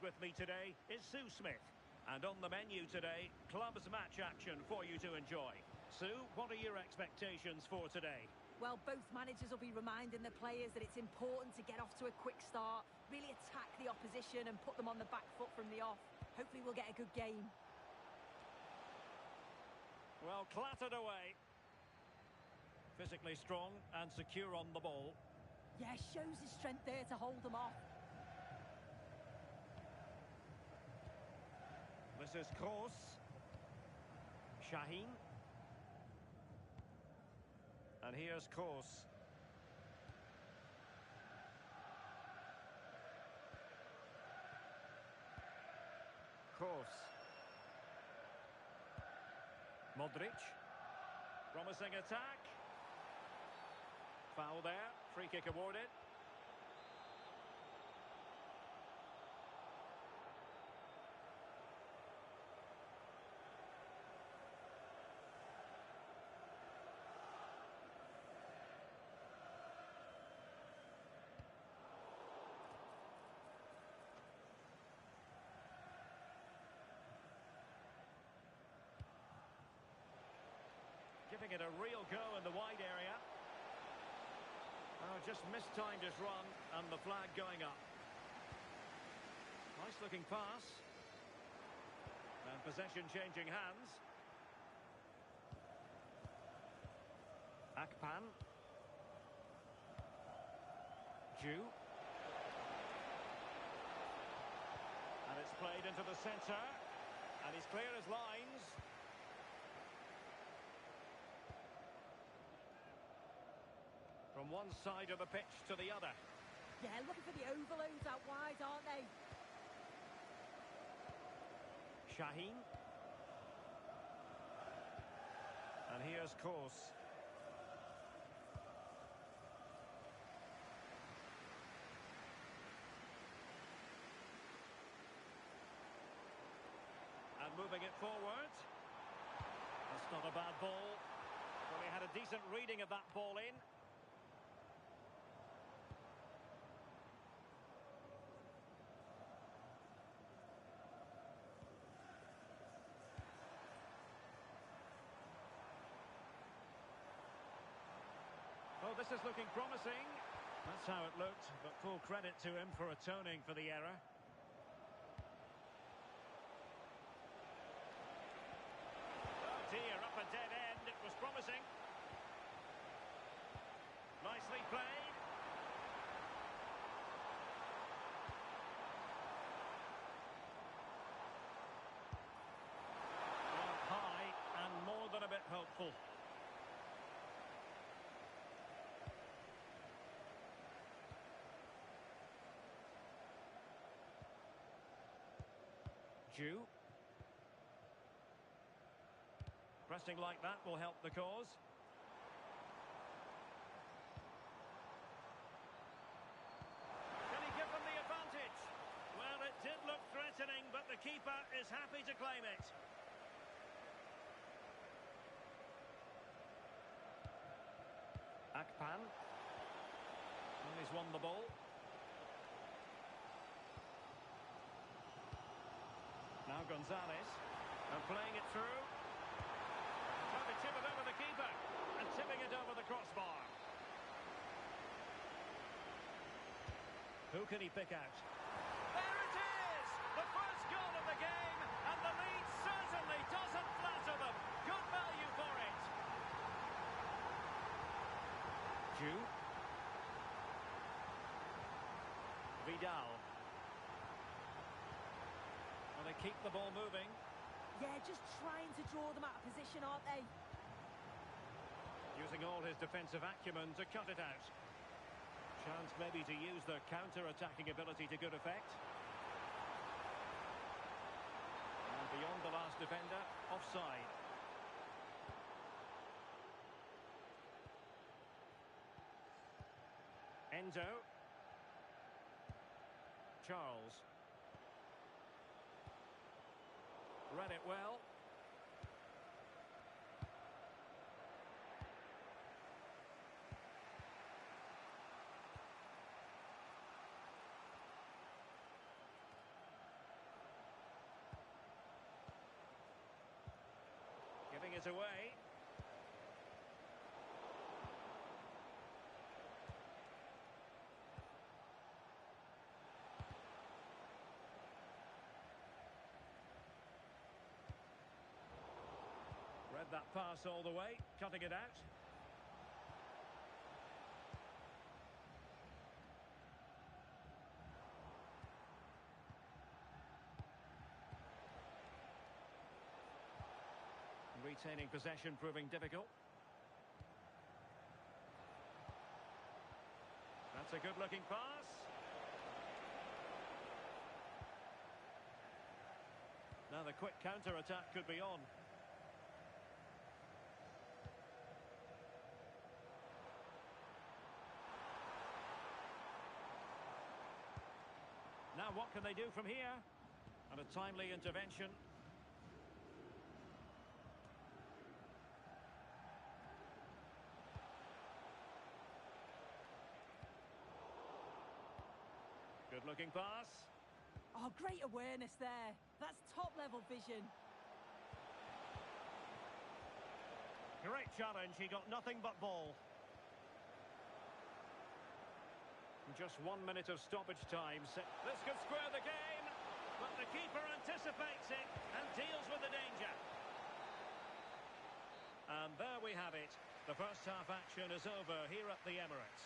with me today is Sue Smith. And on the menu today, clubs match action for you to enjoy. Sue, what are your expectations for today? Well, both managers will be reminding the players that it's important to get off to a quick start, really attack the opposition and put them on the back foot from the off. Hopefully we'll get a good game. Well, clattered away. Physically strong and secure on the ball. Yeah, shows his strength there to hold them off. This is Kroos. Shaheen. And here's Kroos. Kroos. Modric. Promising attack. Foul there. Free kick awarded. Giving it a real go in the wide area. Oh, just mistimed his run and the flag going up. Nice looking pass. And possession changing hands. Akpan. Ju. And it's played into the centre. And he's clear as lines. From one side of the pitch to the other. Yeah, looking for the overloads out wide, aren't they? Shaheen. And here's Kroos. And moving it forward. That's not a bad ball. Well, he had a decent reading of that ball in. Oh, this is looking promising. That's how it looked, but full credit to him for atoning for the error. Oh dear, up a dead end. It was promising. Nicely played. Well, high and more than a bit hopeful. Ju. Pressing like that will help the cause. Can he give them the advantage? Well, it did look threatening, but the keeper is happy to claim it. Akpan. And he's won the ball. Now Gonzalez, and playing it through. Trying to tip it over the keeper, and tipping it over the crossbar. Who can he pick out? There it is! The first goal of the game, and the lead certainly doesn't flatter them. Good value for it. Ju. Vidal. Well, they keep the ball moving. Yeah, just trying to draw them out of position, aren't they? Using all his defensive acumen to cut it out. Chance maybe to use their counter-attacking ability to good effect. And beyond the last defender, offside. Enzo. Charles. Read it well. it away. Read that pass all the way, cutting it out. Retaining possession proving difficult. That's a good-looking pass. Now the quick counter-attack could be on. Now what can they do from here? And a timely intervention. Good-looking pass. Oh, great awareness there. That's top-level vision. Great challenge. He got nothing but ball. Just 1 minute of stoppage time. This could square the game, but the keeper anticipates it and deals with the danger. And there we have it. The first half action is over here at the Emirates.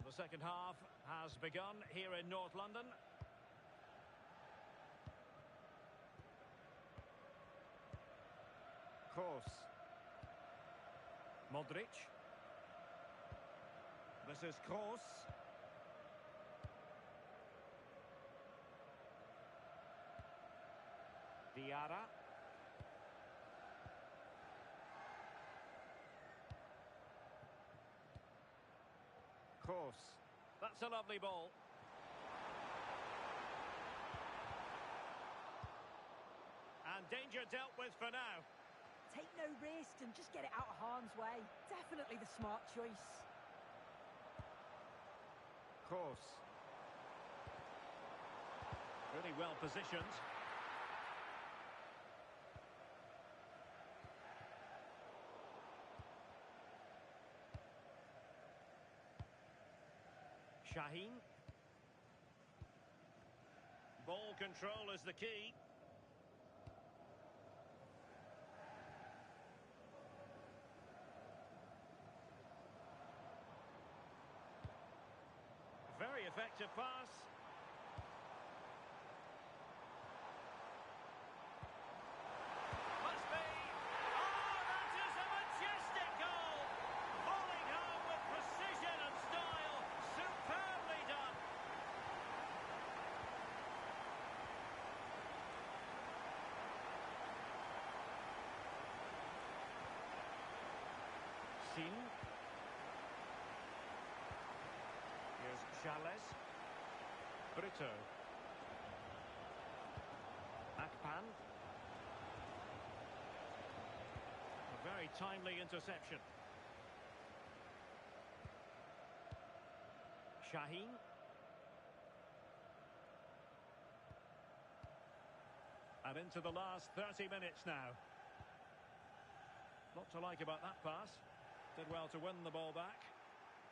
The second half has begun here in North London. Kroos. Modric. This is Kroos. Diarra. Kroos. That's a lovely ball. And danger dealt with for now. Take no risk and just get it out of harm's way. Definitely the smart choice. Kroos. Really well positioned. Shaheen. Ball control is the key. Very effective pass. Must be. Oh, that is a majestic goal. Falling home with precision and style. Superbly done. Sin. Here's Charles. Brito. Akpan. A very timely interception. Shaheen. And into the last 30 minutes now. Lot to like about that pass. Did well to win the ball back.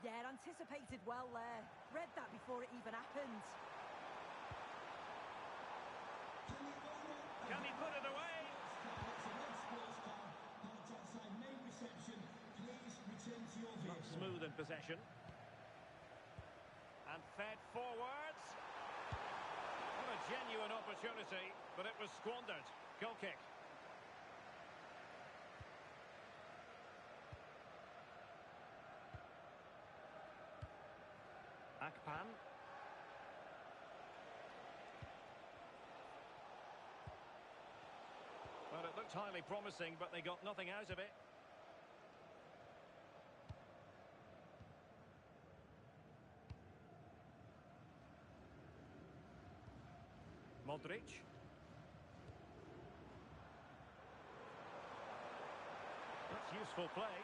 Yeah, anticipated well there. Read that before it even happened. Can he put it away? Not smooth in possession. And fed forwards. a genuine opportunity, but it was squandered. Goal kick. Akpan. Well, it looked highly promising, but they got nothing out of it. Modric. That's useful play.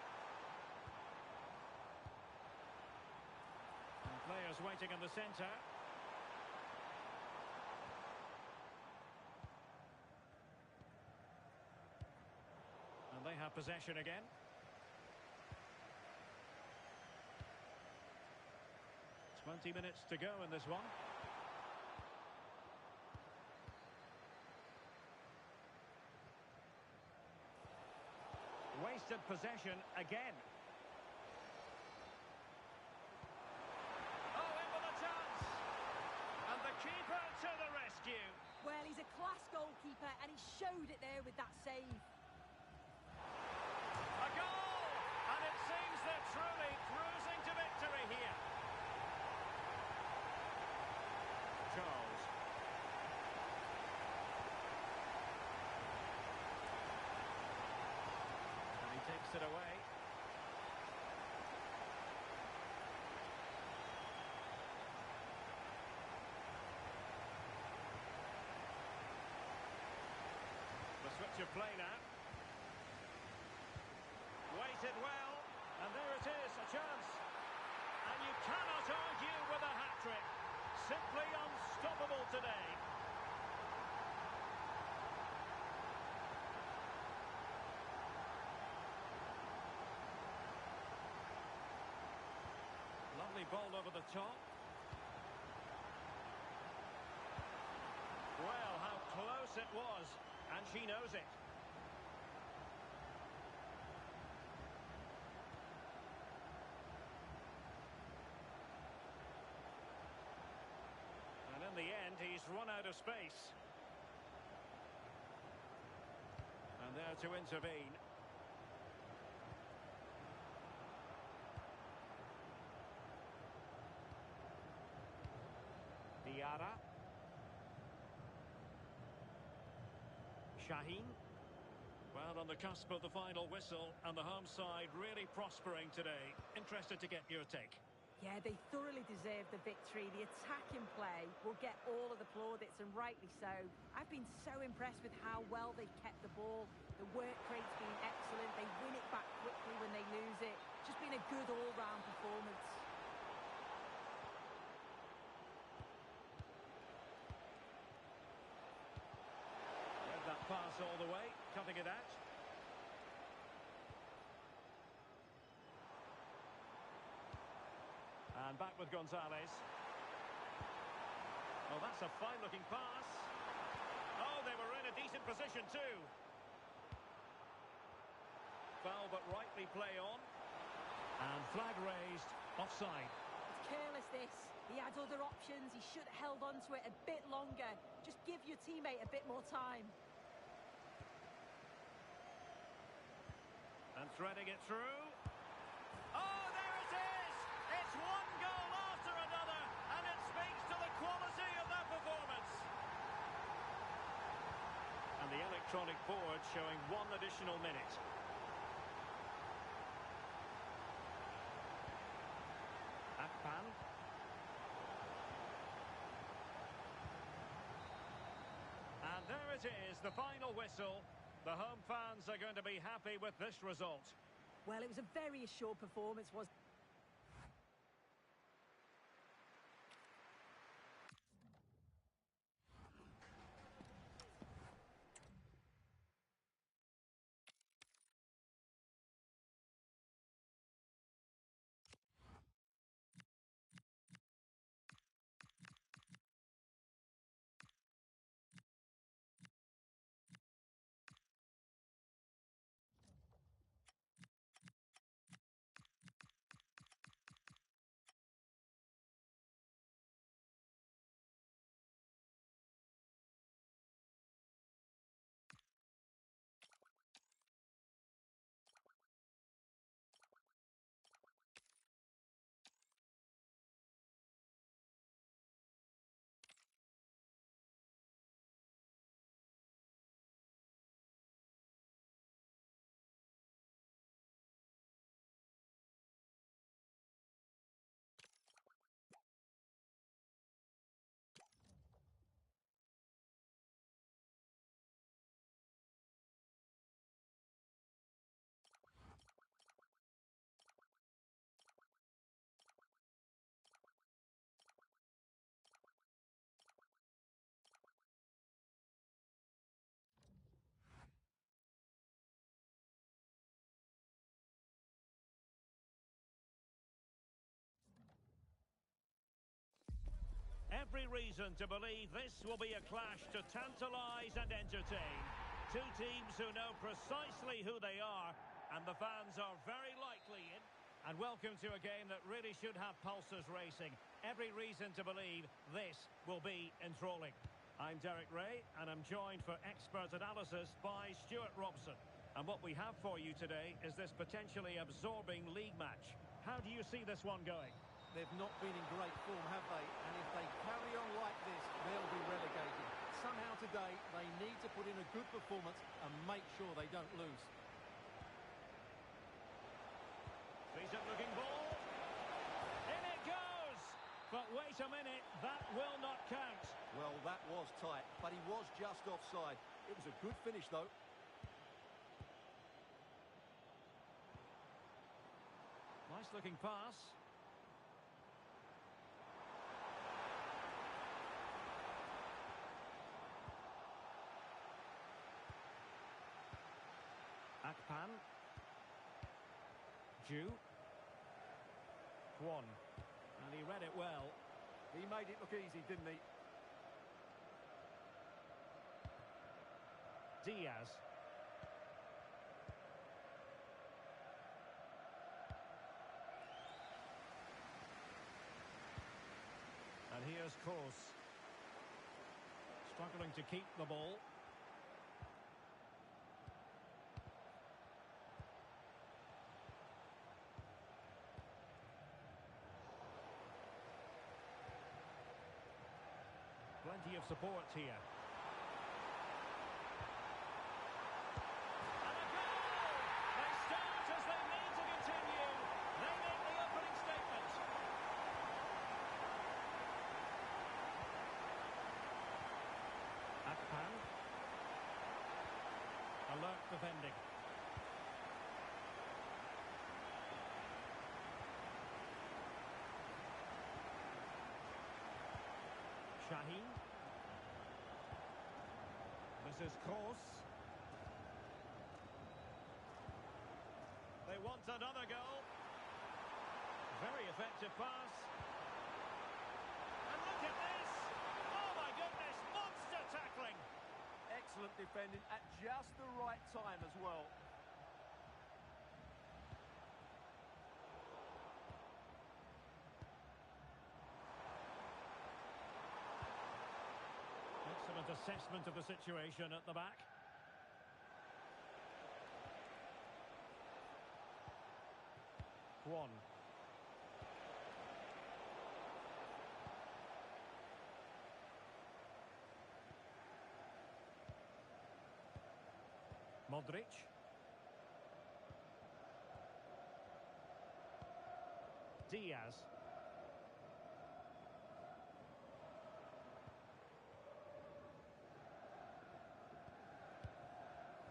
And players waiting in the centre. And they have possession again. .20 minutes to go in this one. Wasted possession again. Oh, in with a chance. And the keeper to the rescue. Well, he's a class goalkeeper, and he showed it there with that save. A goal! And it seems they're truly cruising to victory here. Charles. And he takes it away. The switch of play now. Waited well, and there it is, a chance. And you cannot argue with a hat-trick. Simply unstoppable today. Lovely ball over the top. Well, how close it was, and she knows it. And in the end, he's run out of space. And there to intervene. Diarra. Shaheen. Well, on the cusp of the final whistle, and the home side really prospering today. Interested to get your take. Yeah, they thoroughly deserve the victory. The attacking play will get all of the plaudits, and rightly so. I've been so impressed with how well they've kept the ball. The work rate's been excellent. They win it back quickly when they lose it. Just been a good all-round performance. Read that pass all the way, cutting it out. And back with Gonzalez. Oh, that's a fine-looking pass. Oh, they were in a decent position too. Foul, but rightly play on. And flag raised, offside. It's careless, this. He had other options. He should have held on to it a bit longer. Just give your teammate a bit more time. And threading it through. Oh, there it is! It's one goal after another, and it speaks to the quality of that performance. And the electronic board showing one additional minute. Akpan. And there it is, the final whistle. The home fans are going to be happy with this result. Well, it was a very assured performance, wasn't it? every reason to believe this will be a clash to tantalise and entertain. Two teams who know precisely who they are, and the fans are very likely in. And welcome to a game that really should have pulses racing. Every reason to believe this will be enthralling. I'm Derek Ray, and I'm joined for expert analysis by Stuart Robson. And what we have for you today is this potentially absorbing league match. How do you see this one going? They've not been in great form, have they? And if they carry on like this, they'll be relegated. Somehow today, they need to put in a good performance and make sure they don't lose. Decent looking ball. In it goes! But wait a minute, that will not count. Well, that was tight, but he was just offside. It was a good finish, though. Nice looking pass. Akpan. Ju. Kwon. And he read it well. He made it look easy, didn't he? Diaz. And here's Kroos. Struggling to keep the ball. Plenty of support here. And a goal! They start as they need to continue. They make the opening statement. Akpan. Alert defending. Shaheen. This is Kroos. They want another goal. Very effective pass. And look at this! Oh my goodness, monster tackling! Excellent defending at just the right time as well. Excellent assessment of the situation at the back. Kwon. Modric. Diaz.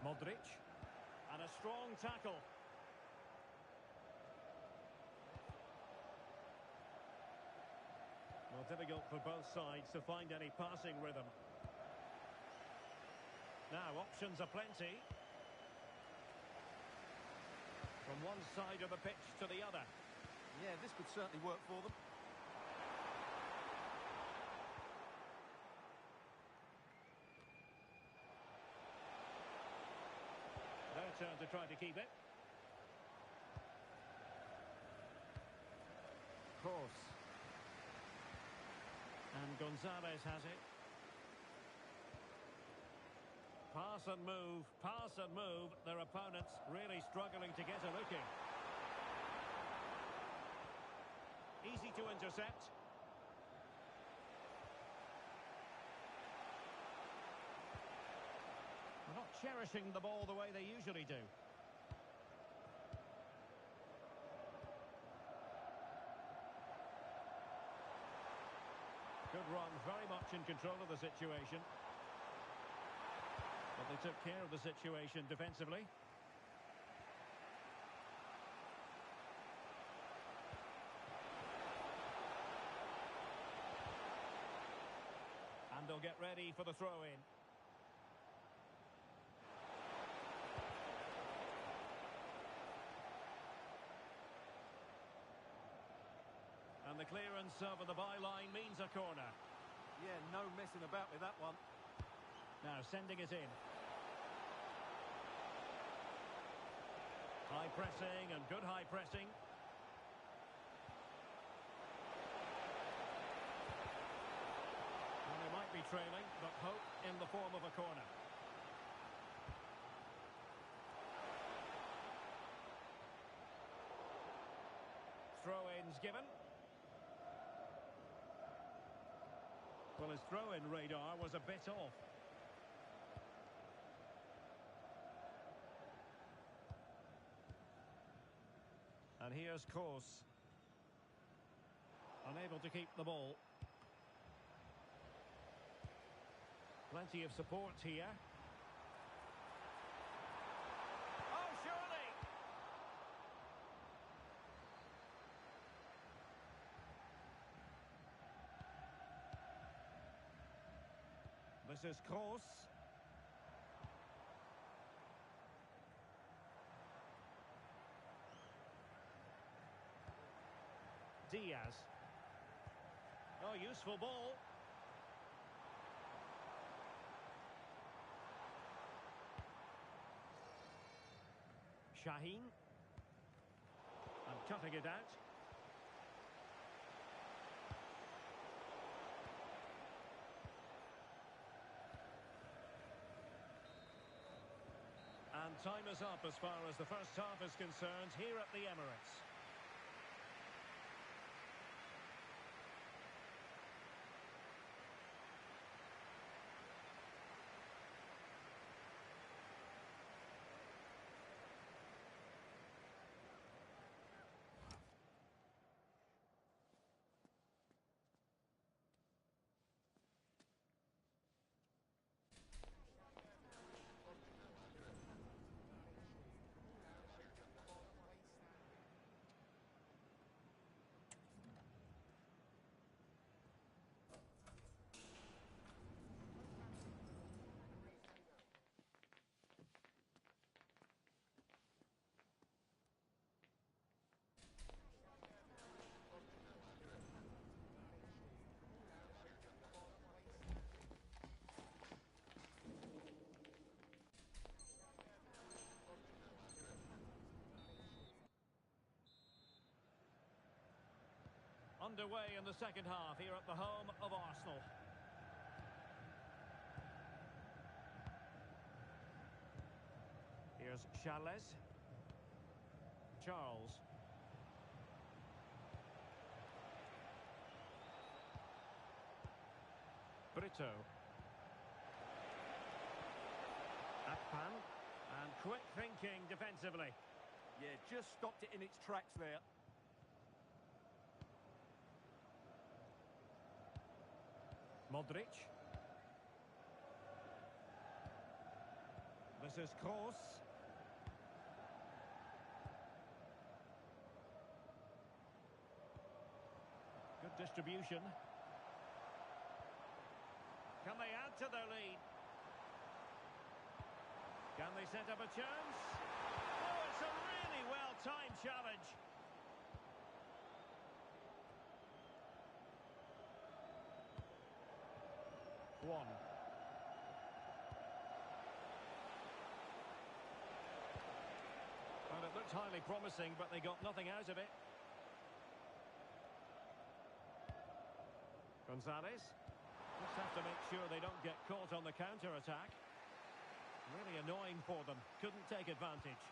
Modric. And a strong tackle. Well, difficult for both sides to find any passing rhythm. Now, options are plenty. From one side of the pitch to the other. Yeah, this could certainly work for them. Their turn to try to keep it. Kroos. And Gonzalez has it. Pass and move, pass and move. Their opponents really struggling to get a look in. Easy to intercept. They're not cherishing the ball the way they usually do. Good run, very much in control of the situation. But they took care of the situation defensively. And they'll get ready for the throw-in. And the clearance over the byline means a corner. Yeah, no messing about with that one. Now sending it in. High pressing and good high pressing. Well, they might be trailing, but hope in the form of a corner. Throw-ins given. Well, his throw-in radar was a bit off. And here's Kroos. Unable to keep the ball. Plenty of support here. Oh, surely! This is Kroos. Diaz. Oh, useful ball. Shaheen. And cutting it out. And time is up as far as the first half is concerned here at the Emirates. Underway in the second half here at the home of Arsenal. Here's Charles. Charles. Brito. Akpan. And quick thinking defensively. Yeah, just stopped it in its tracks there. Modric. This is Kroos. Good distribution. Can they add to their lead? Can they set up a chance? Oh, it's a really well-timed challenge. One. Well, it looked highly promising, but they got nothing out of it. Gonzalez. Just have to make sure they don't get caught on the counter-attack. Really annoying for them. Couldn't take advantage.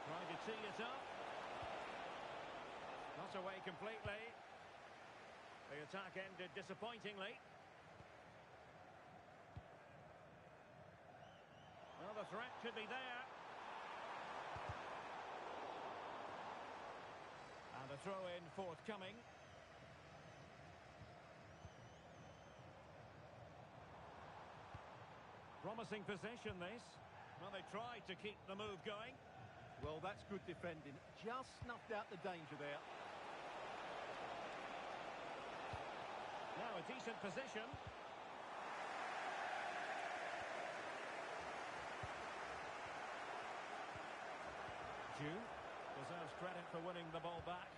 Trying to tee it up. Not away completely. The attack ended disappointingly. Well, the threat could be there. And a throw-in forthcoming. Promising possession, this. Well, they tried to keep the move going. Well, that's good defending. Just snuffed out the danger there. Now a decent position. Ju deserves credit for winning the ball back.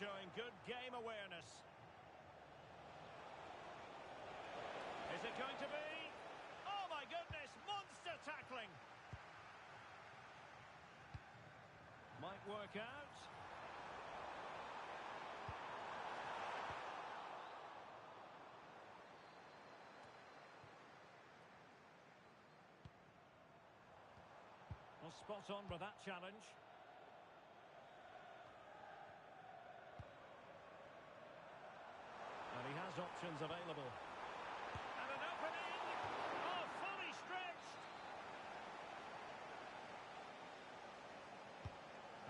showing good game awareness. Is it going to be? Oh my goodness, monster tackling. Might work out. Well, spot on with that challenge. And he has options available. And an opening! Oh, fully stretched!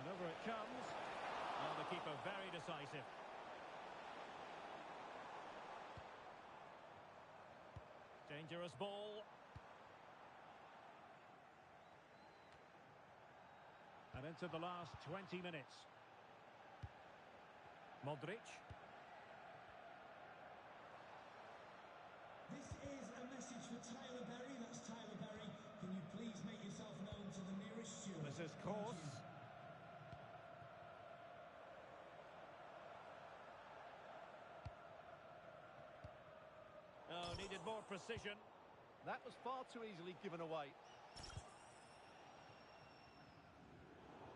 And over it comes. Oh, the keeper very decisive. Dangerous ball. And into the last 20 minutes. Modric. This is a message for Tyler Berry. That's Tyler Berry. Can you please make yourself known to the nearest steward? This is Kroos. Oh, needed more precision. That was far too easily given away.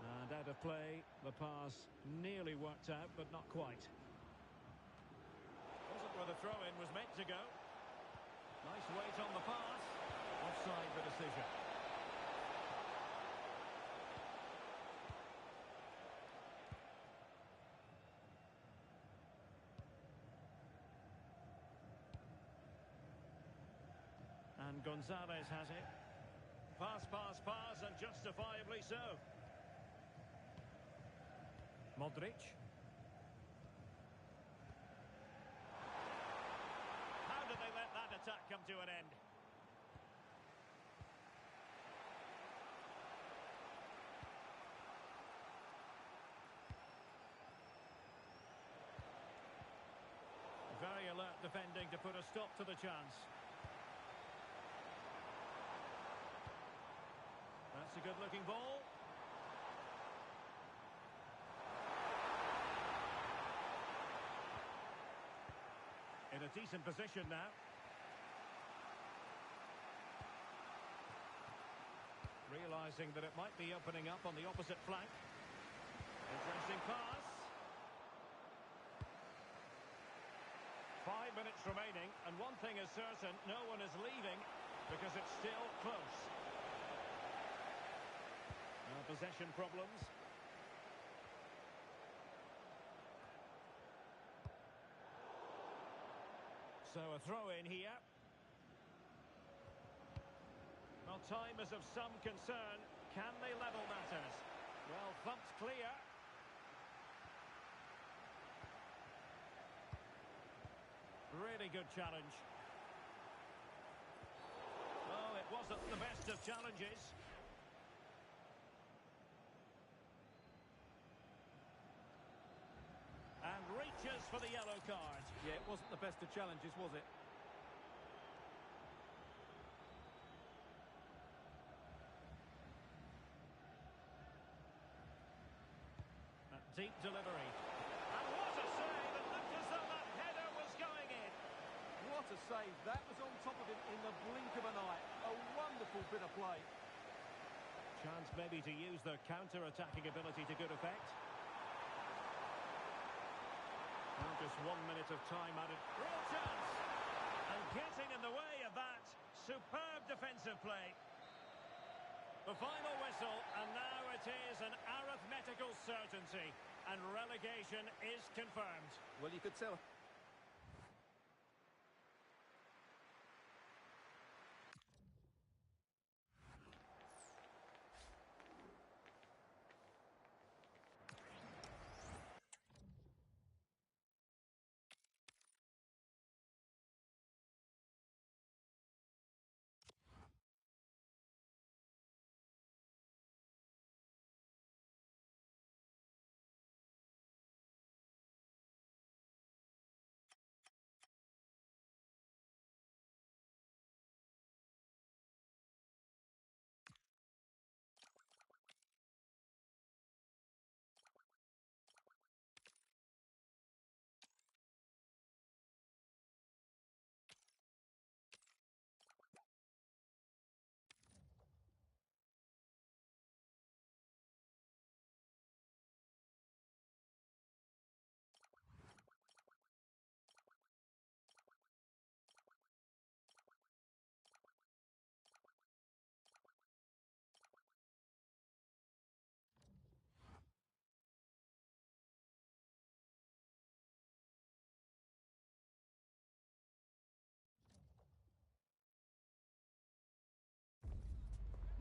And out of play, the pass nearly worked out, but not quite. Wasn't where the throw-in was meant to go. Nice weight on the pass. Offside the decision. And Gonzalez has it. Pass, pass, pass, and justifiably so. Modric. How did they let that attack come to an end? Very alert defending to put a stop to the chance. That's a good-looking ball. In a decent position now. Realising that it might be opening up on the opposite flank. Interesting pass. 5 minutes remaining, and one thing is certain, no one is leaving because it's still close. No possession problems. So a throw-in here. Well, time is of some concern. Can they level matters? Well, thumped clear. Really good challenge. Oh, it wasn't the best of challenges. And reaches for the yellow card. Yeah, it wasn't the best of challenges, was it? That deep delivery. And what a save! It looked as though that header was going in. What a save. That was on top of him in the blink of an eye. A wonderful bit of play. Chance maybe to use their counter-attacking ability to good effect. Well, just 1 minute of time added. Real chance! And getting in the way of that. Superb defensive play. The final whistle, and now it is an arithmetical certainty. And relegation is confirmed. Well, you could tell.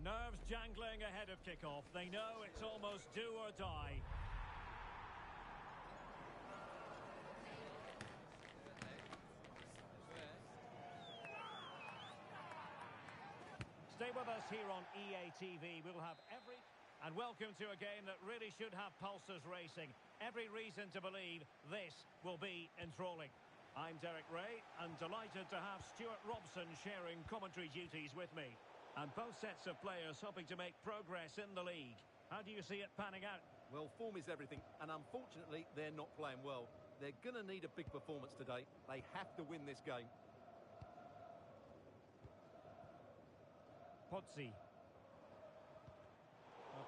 Nerves jangling ahead of kickoff. They know it's almost do or die. Stay with us here on EA TV. We'll have every... And welcome to a game that really should have pulses racing. Every reason to believe this will be enthralling. I'm Derek Ray, and delighted to have Stuart Robson sharing commentary duties with me. And both sets of players hoping to make progress in the league. How do you see it panning out? Well, form is everything, and unfortunately, they're not playing well. They're going to need a big performance today. They have to win this game. Pozzi.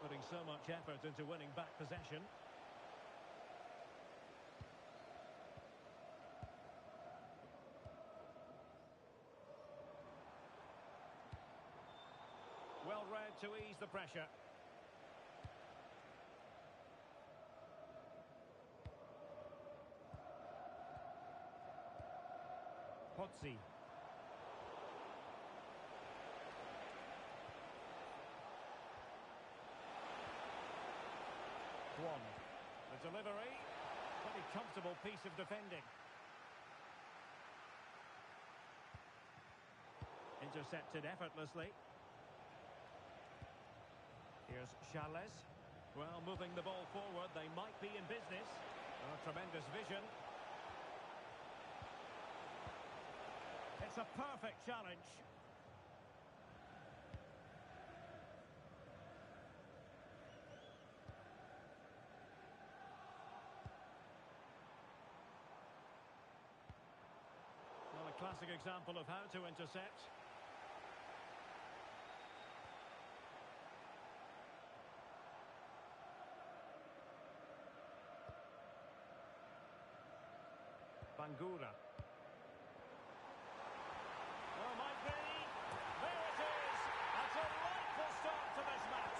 Putting so much effort into winning back possession. Well read to ease the pressure. Pozzi. The delivery, pretty comfortable piece of defending. Intercepted effortlessly. Here's Charles. Well, moving the ball forward, they might be in business. Oh, tremendous vision. It's a perfect challenge. Classic example of how to intercept. Bangura. Well, might be. There it is. A delightful start to this match.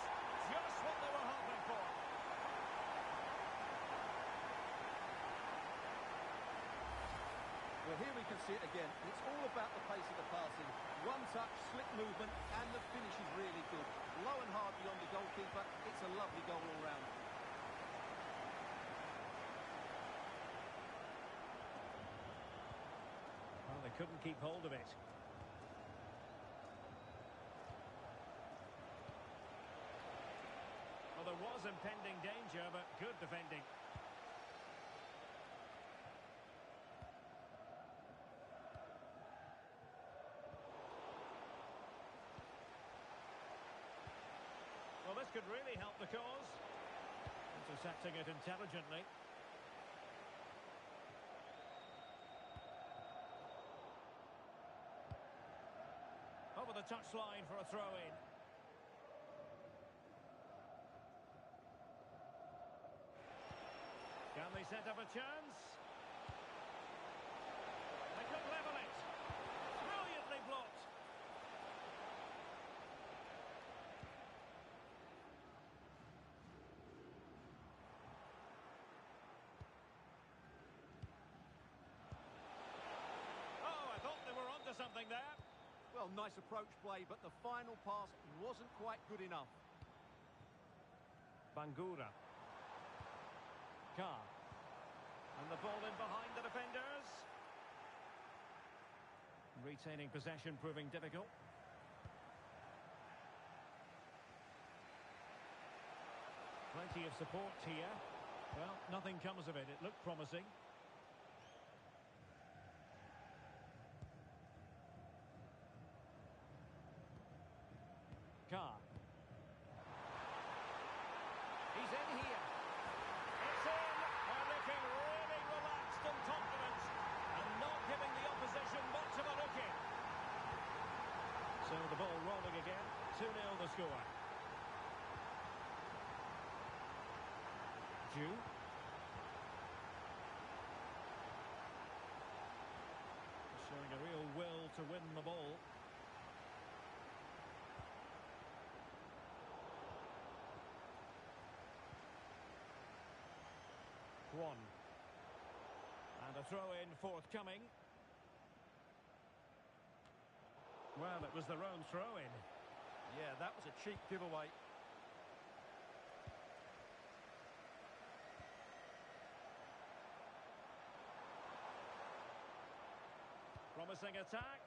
Just what they were hoping for. Well, here we can see it again. It's all about the pace of the passing. One touch, slick movement, and the finish is really good. Low and hard beyond the goalkeeper. It's a lovely goal all round. Well, they couldn't keep hold of it. Well, there was impending danger, but good defending. Well, this could really help the cause. Intercepting it intelligently. Over the touchline for a throw-in. Can they set up a chance? They could level it. Brilliantly blocked. Something there. Well, nice approach play, but the final pass wasn't quite good enough. Bangura. Carr. And the ball in behind the defenders. Retaining possession proving difficult. Plenty of support here. Well, nothing comes of it. It looked promising. Carr. He's in here. It's in. They're looking really relaxed and confident and not giving the opposition much of a look in. So the ball rolling again. 2-0 the score. Jew. Showing a real will to win the ball. One. And a throw-in forthcoming. Well, it was their own throw-in. Yeah, that was a cheap giveaway. Promising attack.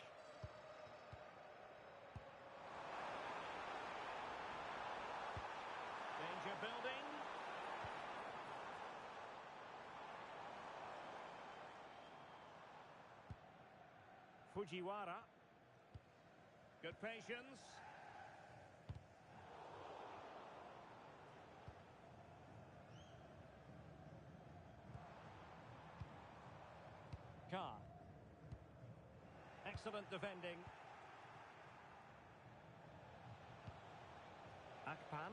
Danger building. Fujiwara. Good patience. Carr. Excellent defending. Akpan.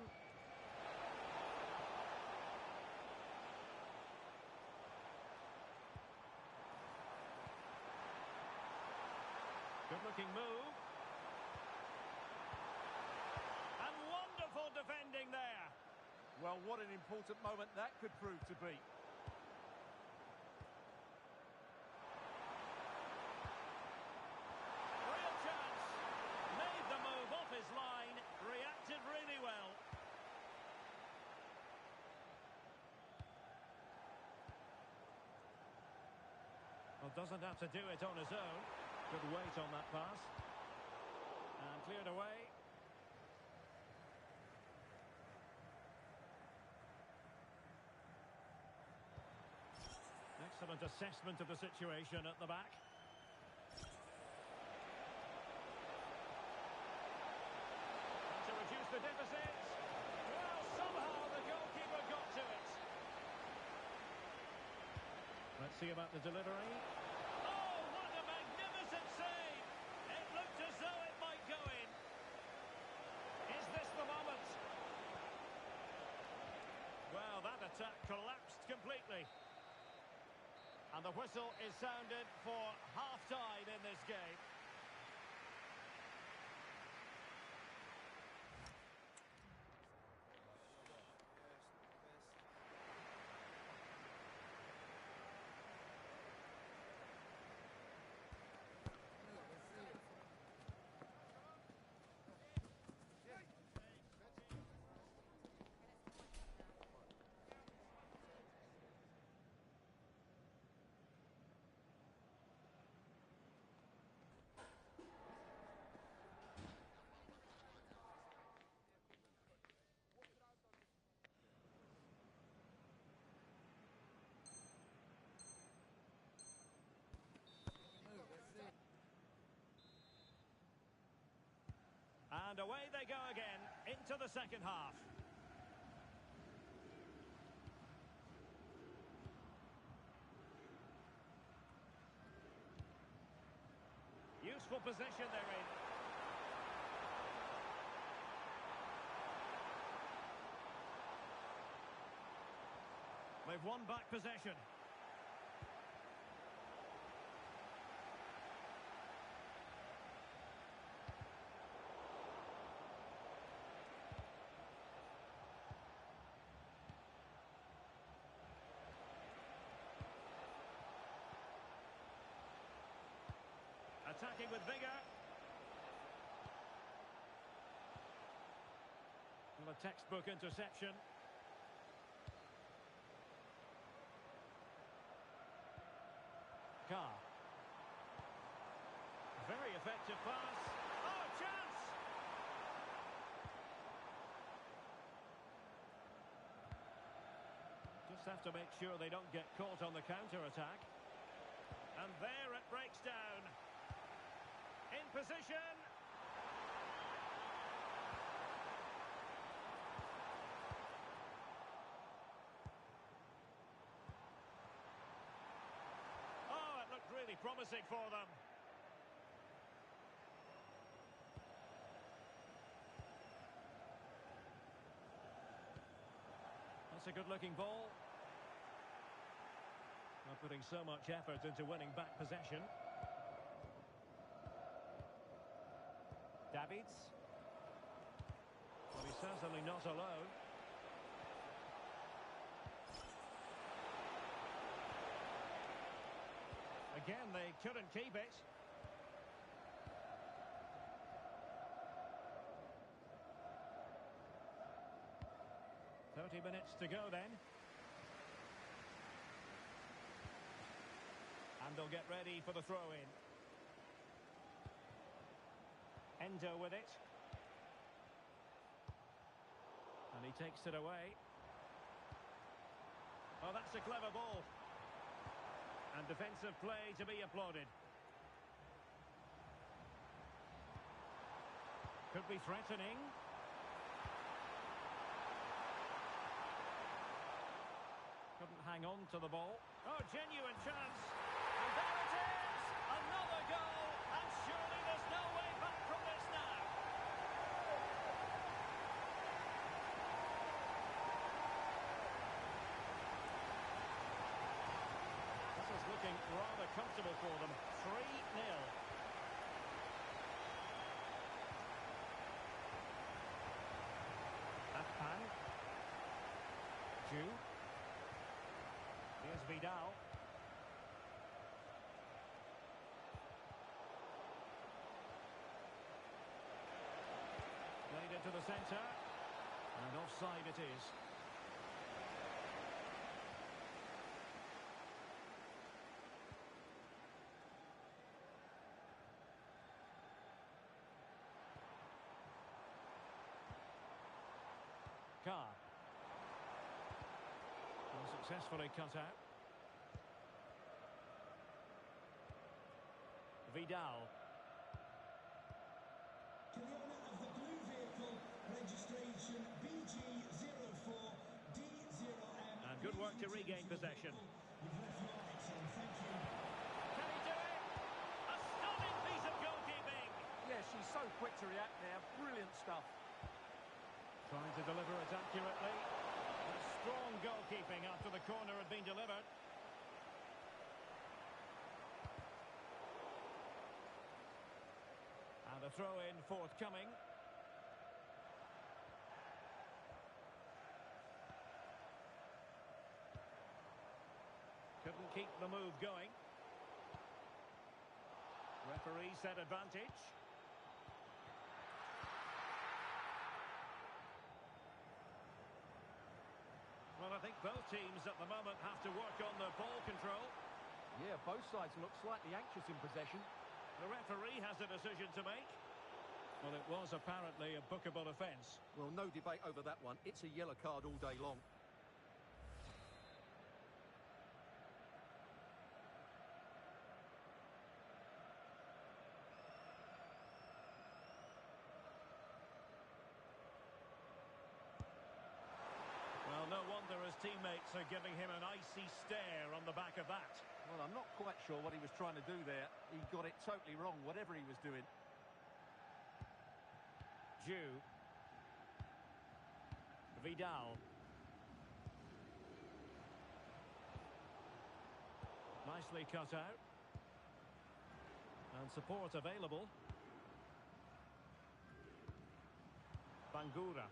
Good-looking move. And wonderful defending there. Well, what an important moment that could prove to be. Real chance. Made the move off his line. Reacted really well. Well, doesn't have to do it on his own. Good weight on that pass. And cleared away. Excellent assessment of the situation at the back. And to reduce the deficit. Well, somehow the goalkeeper got to it. Let's see about the delivery. Oh, what a magnificent save! It looked as though it might go in. Is this the moment? Well, that attack collapsed completely. And the whistle is sounded for half-time in this game. And away they go again, into the second half. Useful position they're in. They've won back possession. Attacking with vigour. Well, a textbook interception. Carr. Very effective pass. Oh, chance! Just have to make sure they don't get caught on the counter-attack. And there it breaks down. In position. Oh, it looked really promising for them. That's a good-looking ball. Not putting so much effort into winning back possession. Davids. Well, he's certainly not alone. Again, they couldn't keep it. 30 minutes to go then. And they'll get ready for the throw-in. Endo with it. And he takes it away. Well, that's a clever ball. And defensive play to be applauded. Could be threatening. Couldn't hang on to the ball. Oh, genuine chance. And there it is! Another goal! And surely there's no way back from this now. This is looking rather comfortable for them. 3-0. Akpan. Ju. Here's Vidal. Played into the centre. And offside it is. Carr. Unsuccessfully cut out. Vidal. To the owner of the blue vehicle, registration BG04D0M. And good work to regain possession. You've left your excellent, thank you. Can he do it? A stunning piece of goalkeeping. Yeah, she's so quick to react there. Brilliant stuff. Trying to deliver it accurately. Strong goalkeeping after the corner had been delivered. And a throw-in forthcoming. Couldn't keep the move going. Referee set advantage. Well, I think both teams at the moment have to work on their ball control. Yeah, both sides look slightly anxious in possession. The referee has a decision to make. Well, it was apparently a bookable offence. Well, no debate over that one. It's a yellow card all day long. Well, no wonder his teammates are giving him an icy stare on the back of that. Well, I'm not quite sure what he was trying to do there. He got it totally wrong, whatever he was doing. Ju. Vidal. Nicely cut out. And support available. Bangura.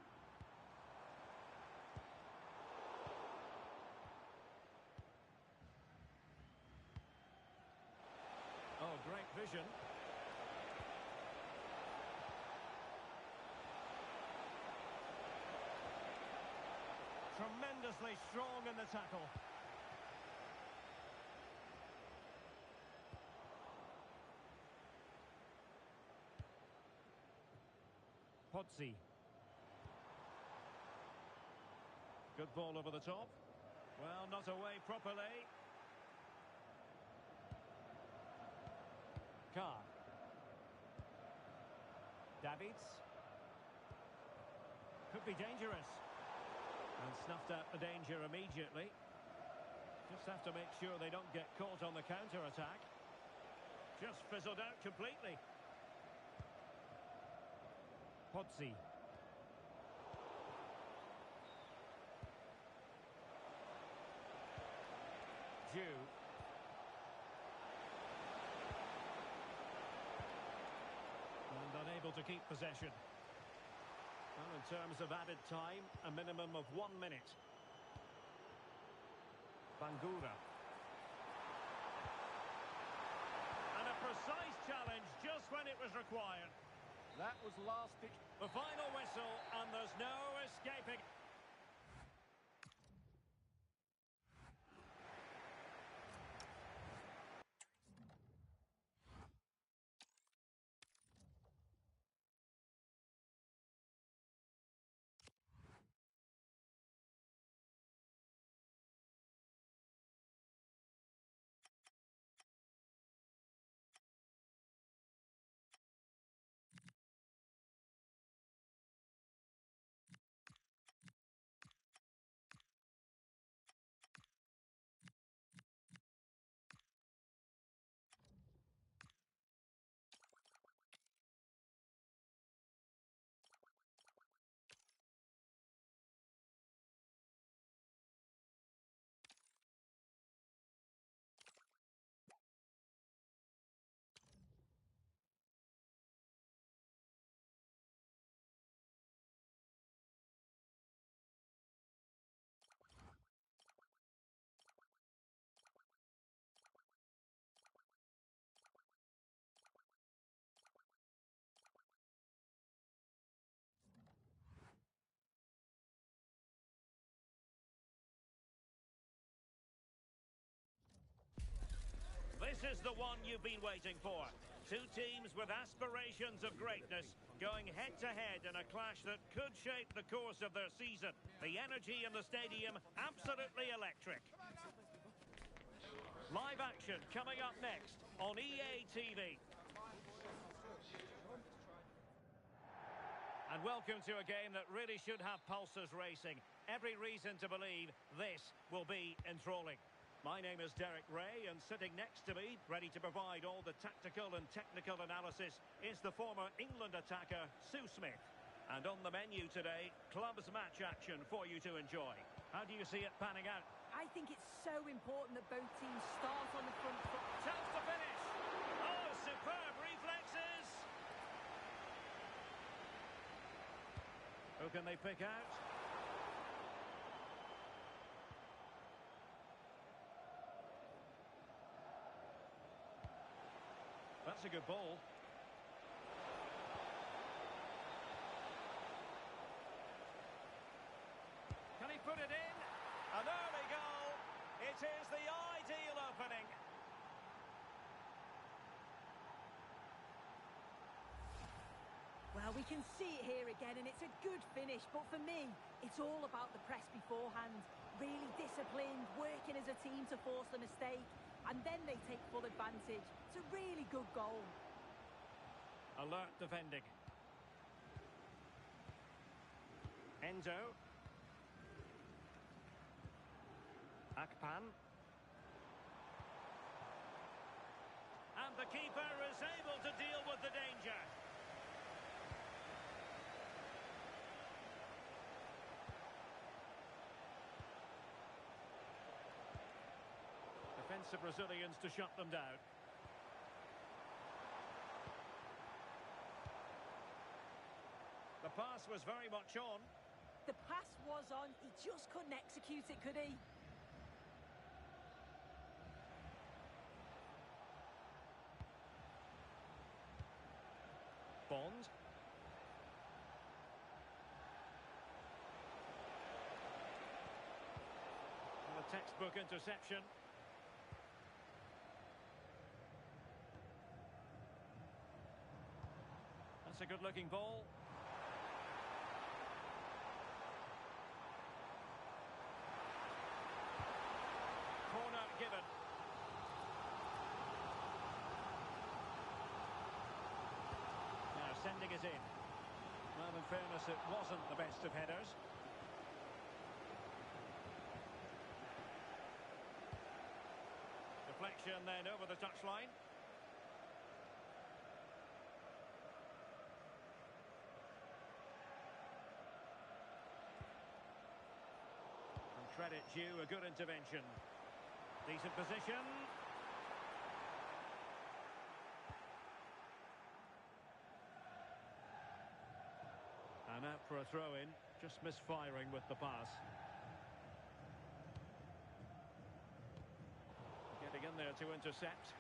Oh, great vision. Tremendously strong in the tackle. Pozzi. Good ball over the top. Well, not away properly. Carr. Davids. Could be dangerous. And snuffed out the danger immediately. Just have to make sure they don't get caught on the counter-attack. Just fizzled out completely. Pozzi. Ju. And unable to keep possession. Well, in terms of added time, a minimum of 1 minute. Bangura. And a precise challenge just when it was required. That was last ditch. The final whistle, and there's no escaping. you've been waiting for. Two teams with aspirations of greatness going head-to-head in a clash that could shape the course of their season. The energy in the stadium, absolutely electric. Live action coming up next on EA TV. And welcome to a game that really should have pulses racing. Every reason to believe this will be enthralling. My name is Derek Ray, and sitting next to me, ready to provide all the tactical and technical analysis, is the former England attacker, Sue Smith. And on the menu today, clubs match action for you to enjoy. How do you see it panning out? I think it's so important that both teams start on the front foot. Chance to finish. Oh, superb reflexes. Who can they pick out? That's a good ball. Can he put it in? An early goal. It is the ideal opening. Well, we can see it here again, and it's a good finish. But for me, it's all about the press beforehand. Really disciplined, working as a team to force the mistake, and then they take full advantage. It's a really good goal. Alert defending. Endo. Akpan. And the keeper is able to deal with the danger. Defensive Brazilians to shut them down. The pass was very much on. The pass was on, he just couldn't execute it, could he? Bond. And a textbook interception. That's a good-looking ball. Corner given. Now sending it in. Well, in fairness, it wasn't the best of headers. Deflection then over the touchline. Credit due, a good intervention. Decent position. And out for a throw-in, just misfiring with the pass. Getting in there to intercept.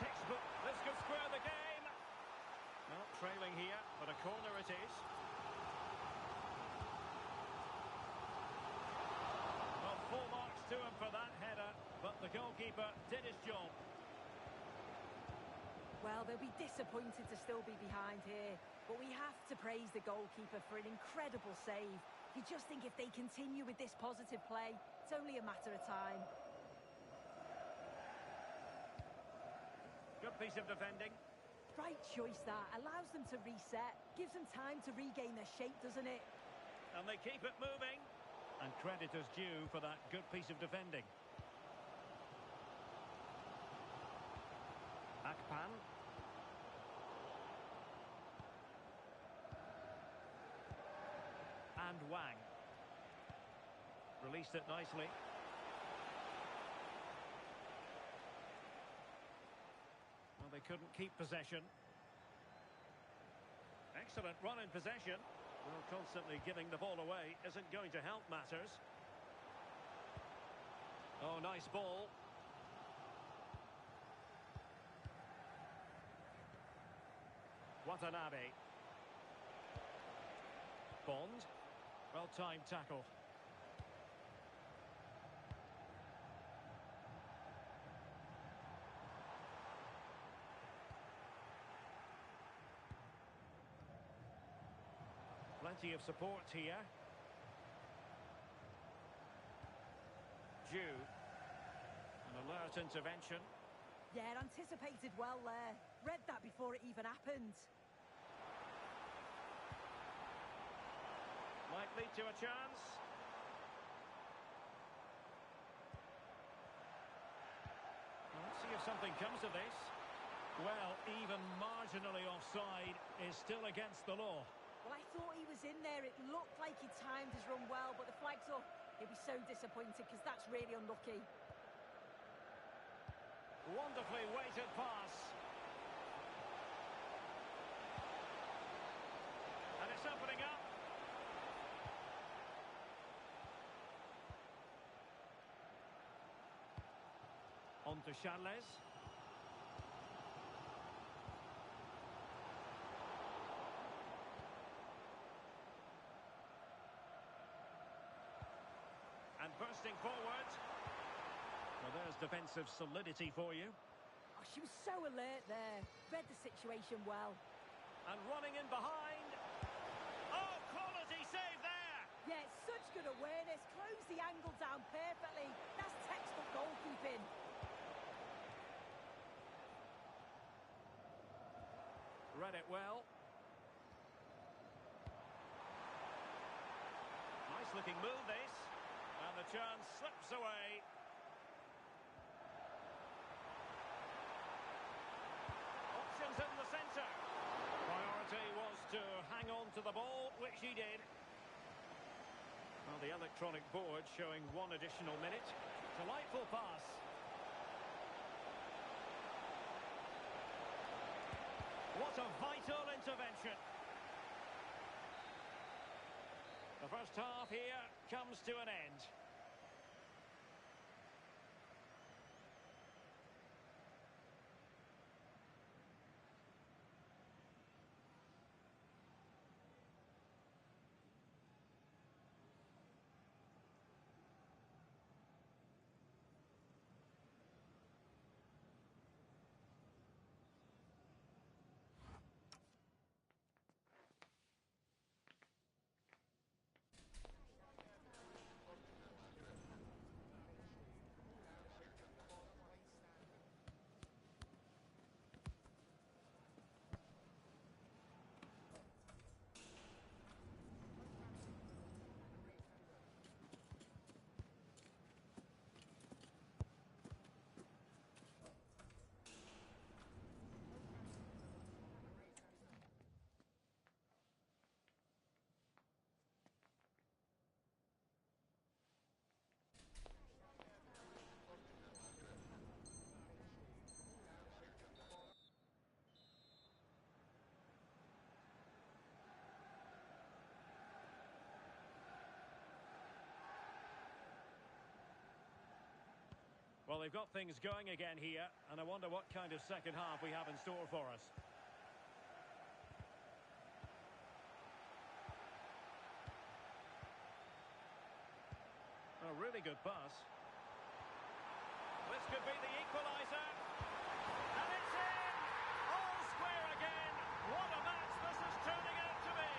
Textbook, this could square the game. Well, trailing here, but a corner it is. Well, full marks to him for that header, but the goalkeeper did his job. Well, they'll be disappointed to still be behind here, but we have to praise the goalkeeper for an incredible save. You just think if they continue with this positive play, it's only a matter of time. Good piece of defending. Right choice that. Allows them to reset. Gives them time to regain their shape, doesn't it? And they keep it moving. And credit is due for that good piece of defending. Akpan. And Wang. Released it nicely. Well, they couldn't keep possession. Excellent run in possession. Well, constantly giving the ball away isn't going to help matters. Oh, nice ball. Watanabe. Bond. Well-timed tackle. Plenty of support here. Jew. An alert intervention. Yeah, anticipated well there. Read that before it even happened. Might lead to a chance. Well, let's see if something comes of this. Well, even marginally offside is still against the law. Well, I thought he was in there. It looked like he timed his run well, but the flag's up. He'll be so disappointed because that's really unlucky. Wonderfully weighted pass. And it's opening up. On to Charles. And bursting forward. Well, there's defensive solidity for you. Oh, she was so alert there. Read the situation well. And running in behind. Oh, quality save there! Yeah, such good awareness. Closed the angle down perfectly. That's textbook goalkeeping. Read it well. Nice looking move this. And the chance slips away. Options in the centre. Priority was to hang on to the ball, which he did. Well, the electronic board showing one additional minute. Delightful pass. What a vital intervention. The first half here comes to an end. Well, they've got things going again here, and I wonder what kind of second half we have in store for us. A really good pass. This could be the equaliser. And it's in! All square again. What a match this is turning out to be.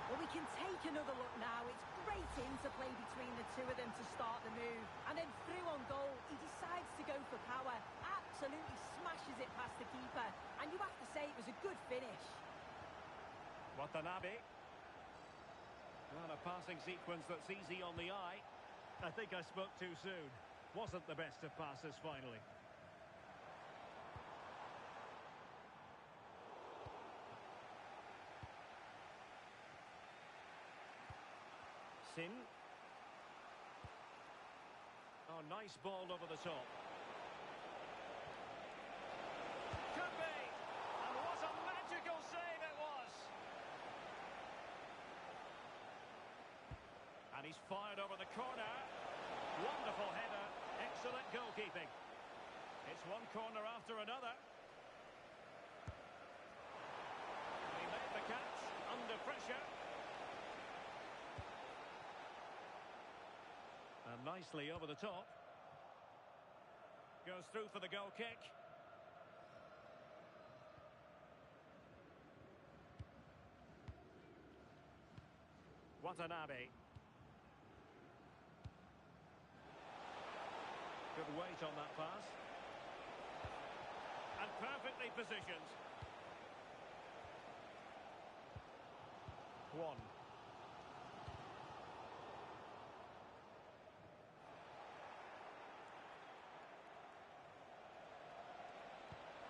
Well, we can take another look now. It's great interplay between the two of them to start the move. And then through on goal, he decides to go for power. Absolutely smashes it past the keeper. And you have to say it was a good finish. Watanabe. Well, a passing sequence that's easy on the eye. I think I spoke too soon. Wasn't the best of passes finally. Sin. Oh, nice ball over the top. Could be. And what a magical save it was. And he's fired over the corner. Wonderful header. Excellent goalkeeping. It's one corner after another. He made the catch under pressure. And nicely over the top. Goes through for the goal kick. Watanabe. Good weight on that pass. And perfectly positioned. One.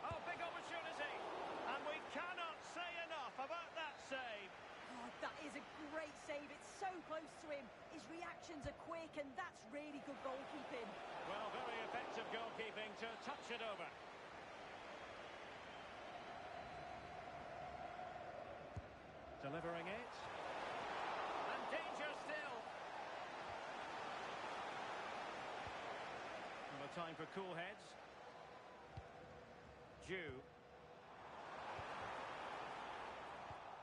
Oh, big opportunity. And we cannot say enough about that save. Oh, that is a great save. It's so close to him. His reactions are quick, and that's really good goalkeeping. Well, very effective goalkeeping to touch it over. Delivering it. And danger still. Well, a time for cool heads. Jew.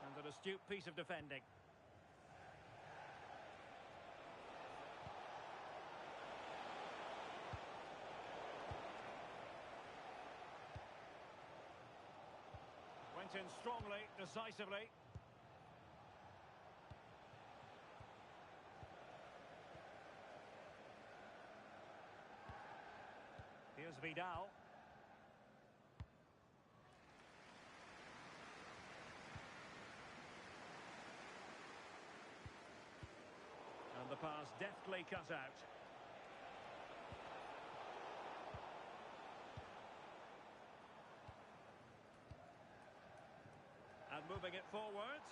And an astute piece of defending. Went in strongly, decisively. Here's Vidal. And the pass deftly cut out. And moving it forward.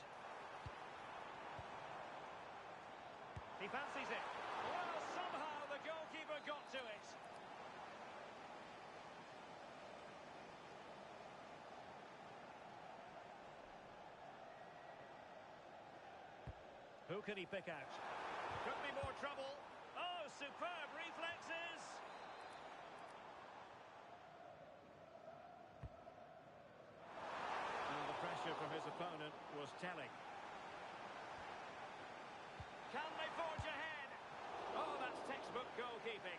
He fancies it. Well, somehow the goalkeeper got to it. Who can he pick out? Could be more trouble. Oh, superb reflexes. And the pressure from his opponent was telling. Can they forge ahead? Oh, that's textbook goalkeeping.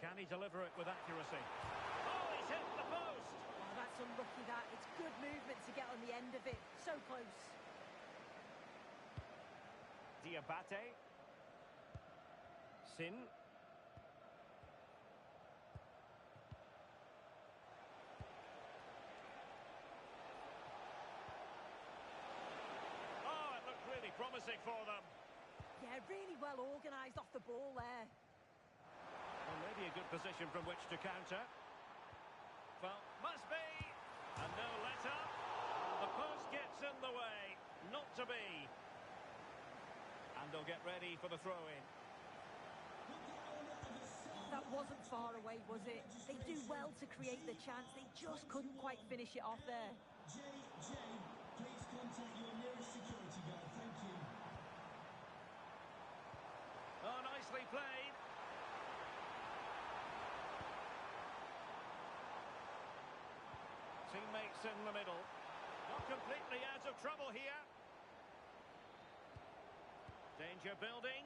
Can he deliver it with accuracy? Oh, he's hit the post! Oh, that's unlucky, that. It's good movement to get on the end of it. So close. Diabate. Sin. Oh, it looked really promising for them. Yeah, really well organised off the ball there. Well, maybe a good position from which to counter. Well, must be. And no let-up. The post gets in the way. Not to be. And they'll get ready for the throw-in. That wasn't far away, was it? They do well to create the chance. They just couldn't quite finish it off there. JJ, please contact your nearest security guard. Thank you. Oh, nicely played. Teammates in the middle. Not completely out of trouble here. Danger building.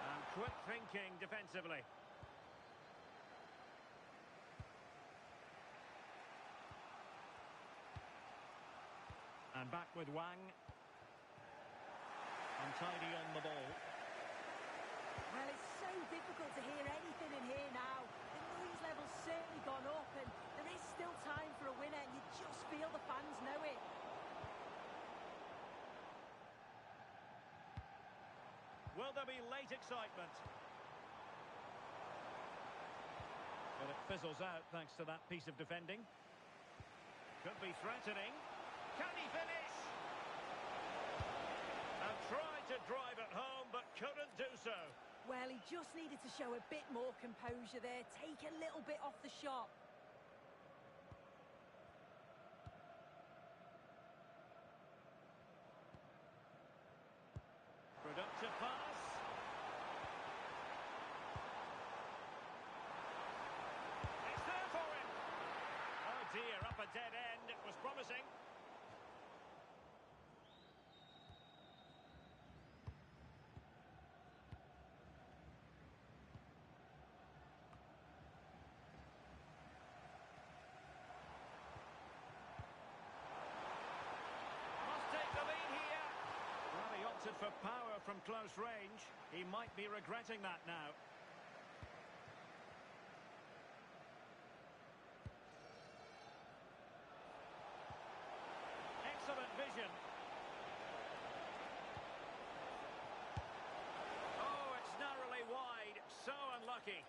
And quick thinking defensively. And back with Wang. Untidy on the ball. Well, it's so difficult to hear anything in here now. The noise level's certainly gone up, and there is still time for a winner, and you just feel the fans know it. Will there be late excitement? But it fizzles out thanks to that piece of defending. Could be threatening. Can he finish? And tried to drive it home, but couldn't do so. Well, he just needed to show a bit more composure there, take a little bit off the shot. dead end. It was promising. Must take the lead here. Well, he opted for power from close range. He might be regretting that now. Excellent vision. Oh, it's narrowly wide. So unlucky.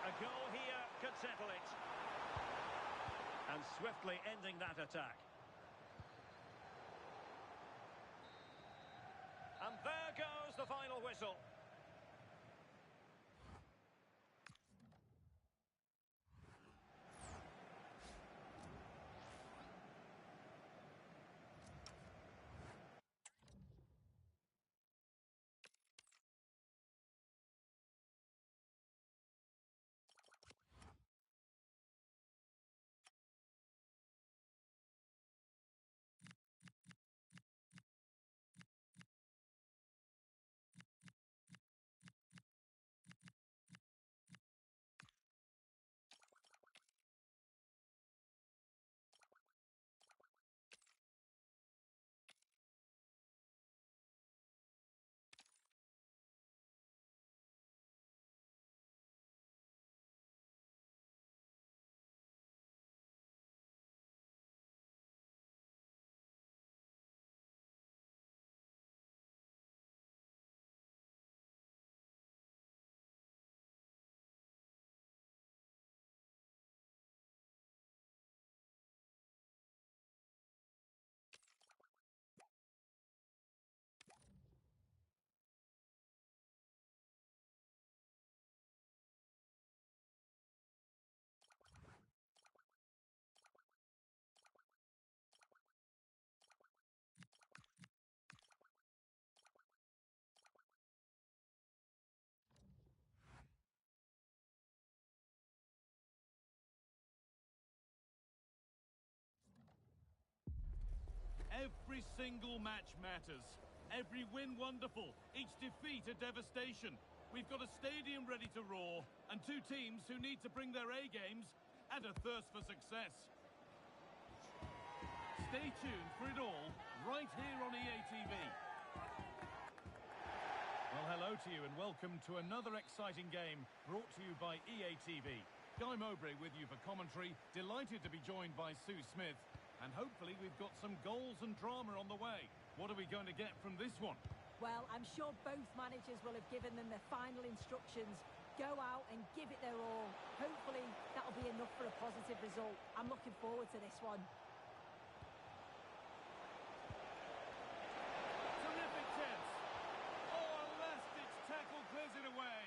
A goal here could settle it. And swiftly ending that attack. And there goes the final whistle. Every single match matters. Every win wonderful, each defeat a devastation. We've got a stadium ready to roar, and two teams who need to bring their A-games and a thirst for success. Stay tuned for it all, right here on EA TV. Well, hello to you and welcome to another exciting game brought to you by EA TV. Guy Mowbray with you for commentary, delighted to be joined by Sue Smith. And hopefully we've got some goals and drama on the way. What are we going to get from this one? Well, I'm sure both managers will have given them their final instructions. Go out and give it their all. Hopefully that'll be enough for a positive result. I'm looking forward to this one. Terrific chance. Oh, a last-ditch tackle clears it away.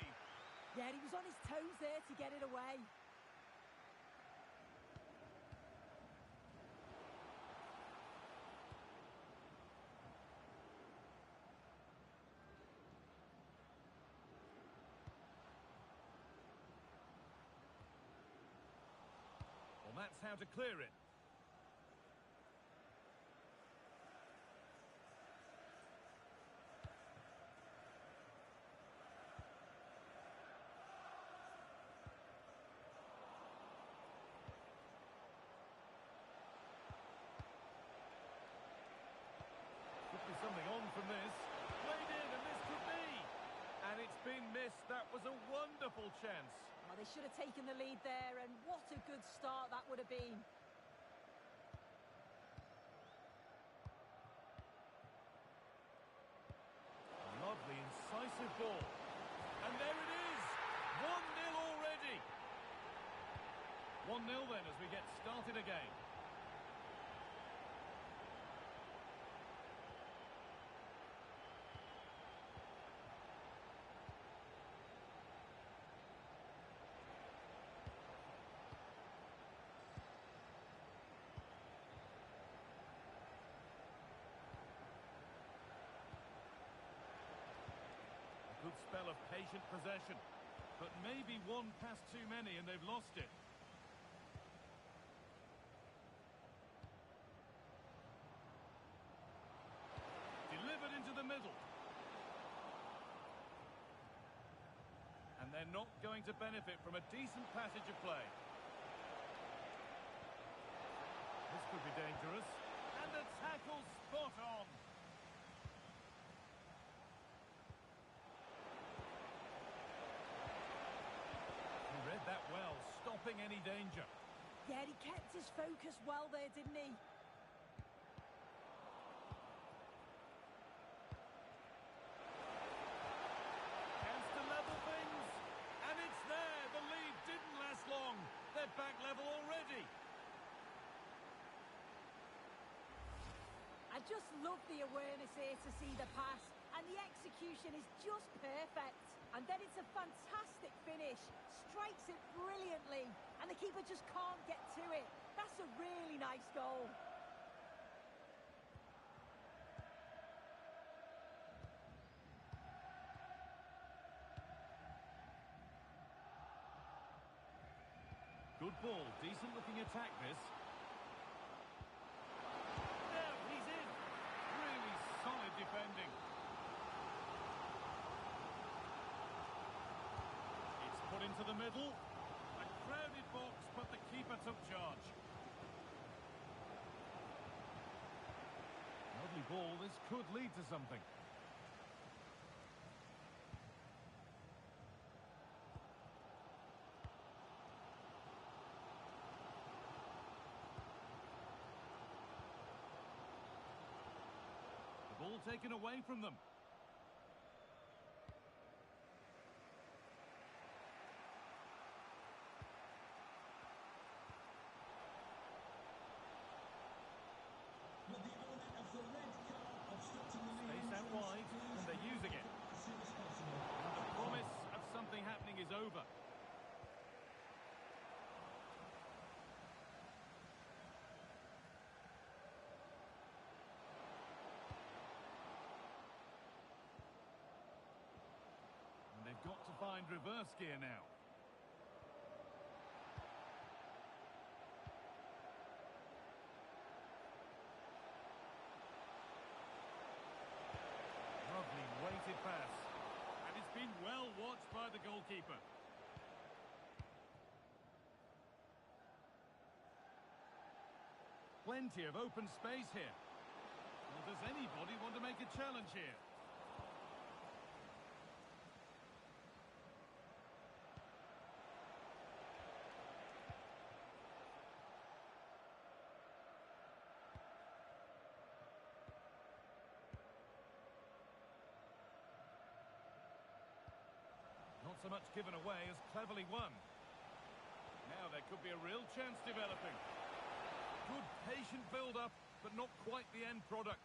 Yeah, he was on his toes there to get it away. Well, that's how to clear it. Could be something on from this. Played in, and this could be. And it's been missed. That was a wonderful chance. Well, they should have taken the lead there, and what a good start that would have been. A lovely, incisive ball. And there it is! 1-0 already! 1-0 then as we get started again. spell of patient possession. But maybe one pass too many and they've lost it. Delivered into the middle. And they're not going to benefit from a decent passage of play. This could be dangerous. And the tackle spot on. He read that well, stopping any danger. Yeah, he kept his focus well there, didn't he? Chance to level things. And it's there. The lead didn't last long. They're back level already. I just love the awareness here to see the pass, and the execution is just perfect. And then it's a fantastic finish, strikes it brilliantly, and the keeper just can't get to it. That's a really nice goal. Good ball, decent looking attack this. There, he's in. Really solid defending. It's put into the middle. A crowded box, but the keeper took charge. Lovely ball, this could lead to something. Ball taken away from them. With the element of the red card obstructing the lead. Space out wide, and they're using it. As soon as possible. And the promise of something happening is over. They've got to find reverse gear now. Lovely weighted pass. And it's been well watched by the goalkeeper. Plenty of open space here. Well, does anybody want to make a challenge here? Not so much given away as cleverly won. Now there could be a real chance developing. Good patient build-up, but not quite the end product.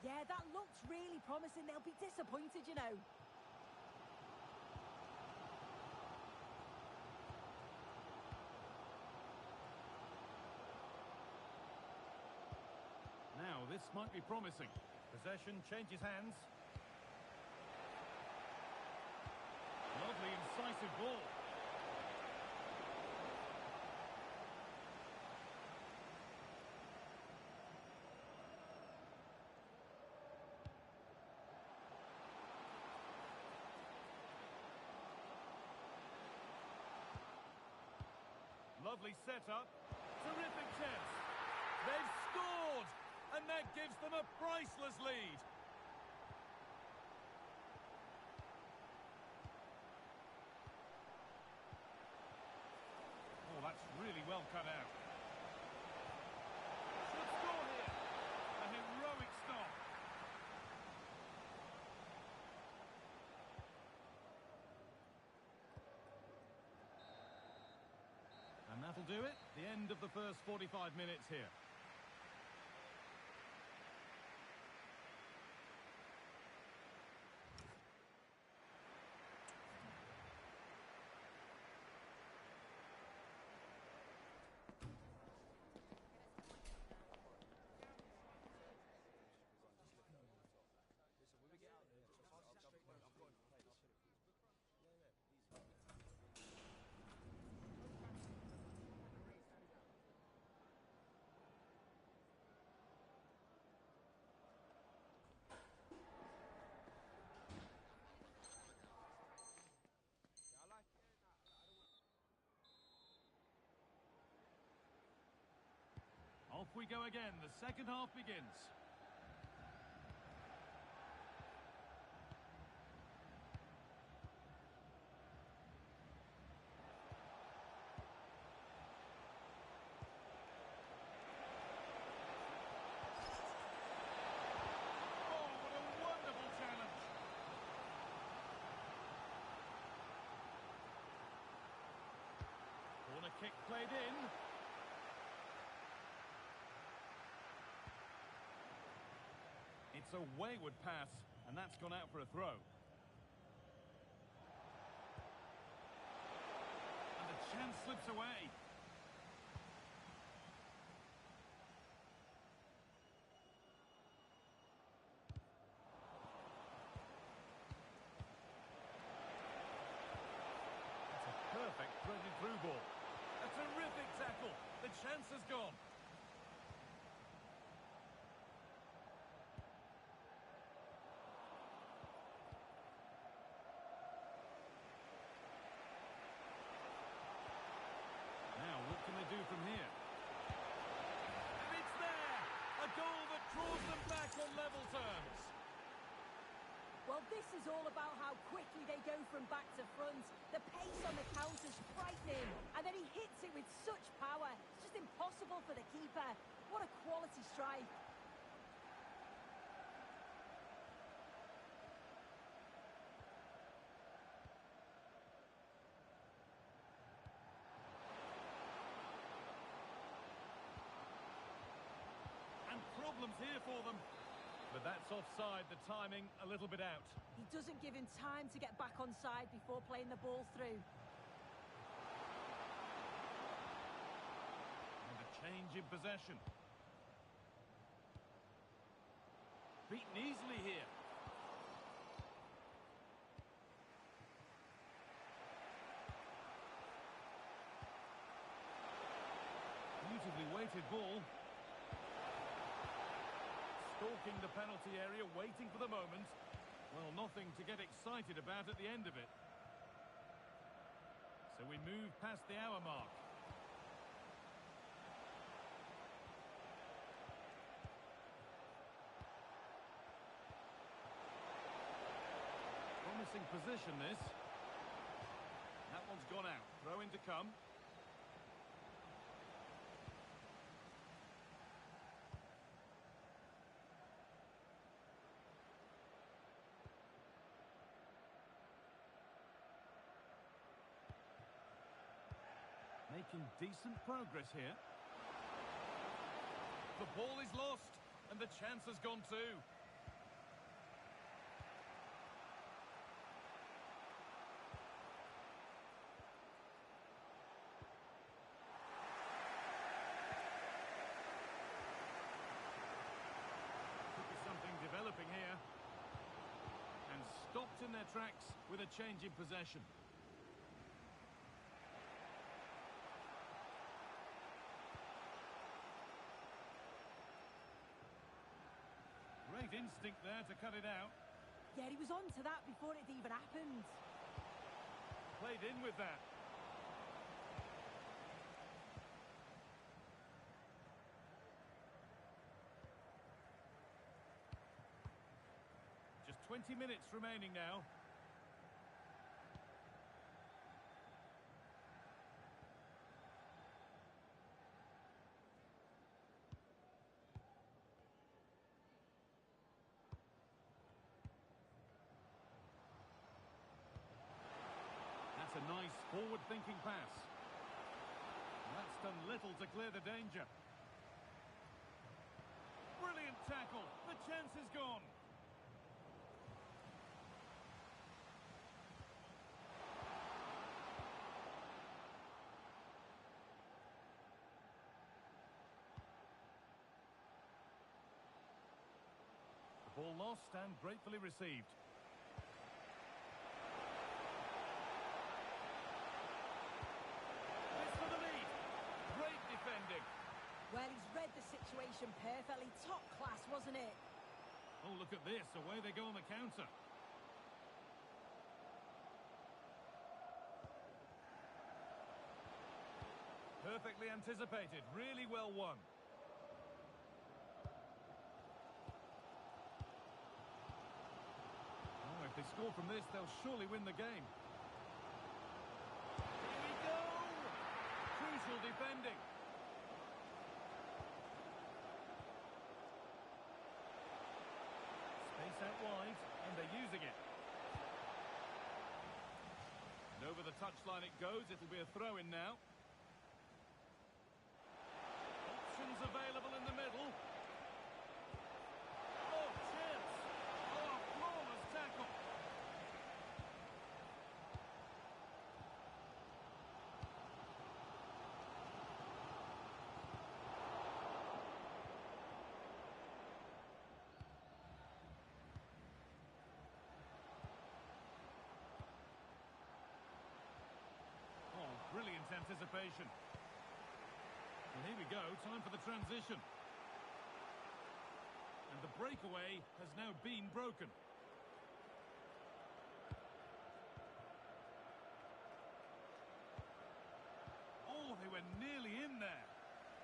Yeah, that looks really promising. They'll be disappointed, you know. Now this might be promising. Possession changes hands. Lovely incisive ball. Lovely setup. Terrific chance. They've scored! And that gives them a priceless lead. Oh, that's really well cut out. Should score here. A heroic stop. And that'll do it. The end of the first 45 minutes here. we go again. The second half begins. Oh, what a wonderful challenge. Corner kick played in. It's a wayward pass, and that's gone out for a throw. And the chance slips away. That's a perfect threaded through ball. A terrific tackle. The chance has gone. Now, what can they do from here? And it's there! A goal that draws them back on level terms. Well, this is all about how quickly they go from back to front. The pace on the counter's frightening. And then he hits it with such power. It's just impossible for the keeper. What a quality strike. And problems here for them. But that's offside, the timing a little bit out. He doesn't give him time to get back on side before playing the ball through. And a change in possession. Beaten easily here. Beautifully weighted ball. Stalking the penalty area, waiting for the moment. Well, nothing to get excited about at the end of it. So we move past the hour mark. Promising position, this. That one's gone out. Throw in to come. Making decent progress here. The ball is lost, and the chance has gone too. Could be something developing here. And stopped in their tracks with a change in possession. Great instinct there to cut it out. Yeah, he was on to that before it even happened. Played in with that. Just 20 minutes remaining now. That's a nice forward-thinking pass. And that's done little to clear the danger. Brilliant tackle. The chance is gone. The ball lost and gratefully received. Well, he's read the situation perfectly. Top class, wasn't it? Oh, look at this. Away they go on the counter. Perfectly anticipated. Really well won. score from this, they'll surely win the game. Here we go! Crucial defending. Space out wide, and they're using it. And over the touchline it goes. It'll be a throw-in now. Options available in the middle. Oh, chance! Oh, a flawless tackle. Oh, brilliant anticipation. And here we go, time for the transition. And the breakaway has now been broken. Oh, they were nearly in there.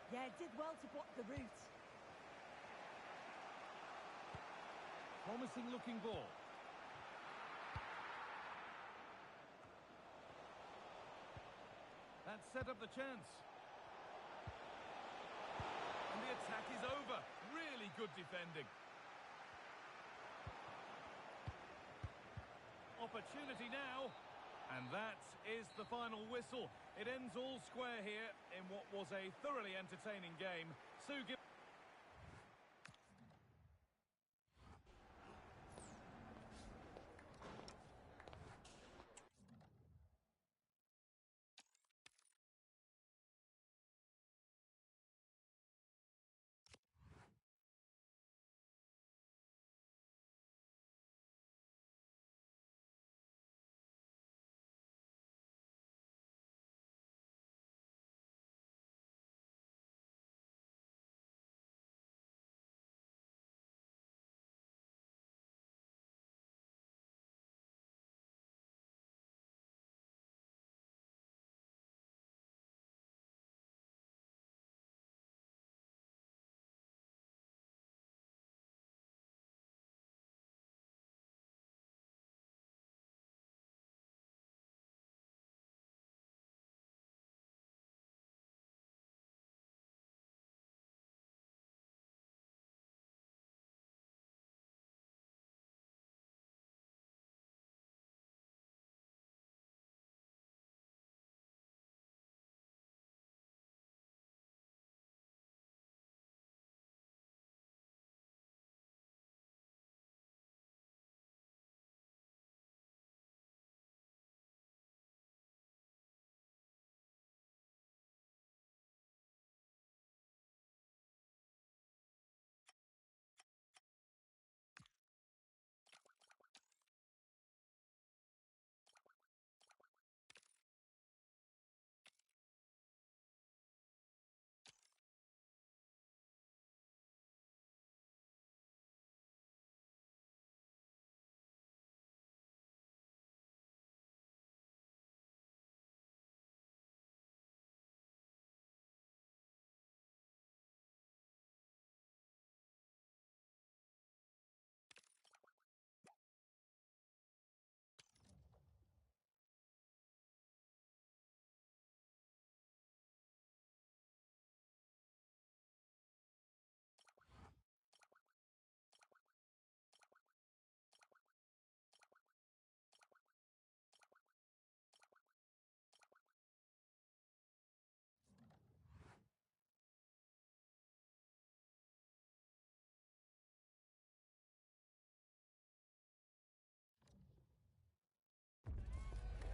Yeah, did well to block the route. Promising looking ball. That set up the chance. And the attack is over. Really good defending. Opportunity now. And that is the final whistle. It ends all square here in what was a thoroughly entertaining game. Sue, give...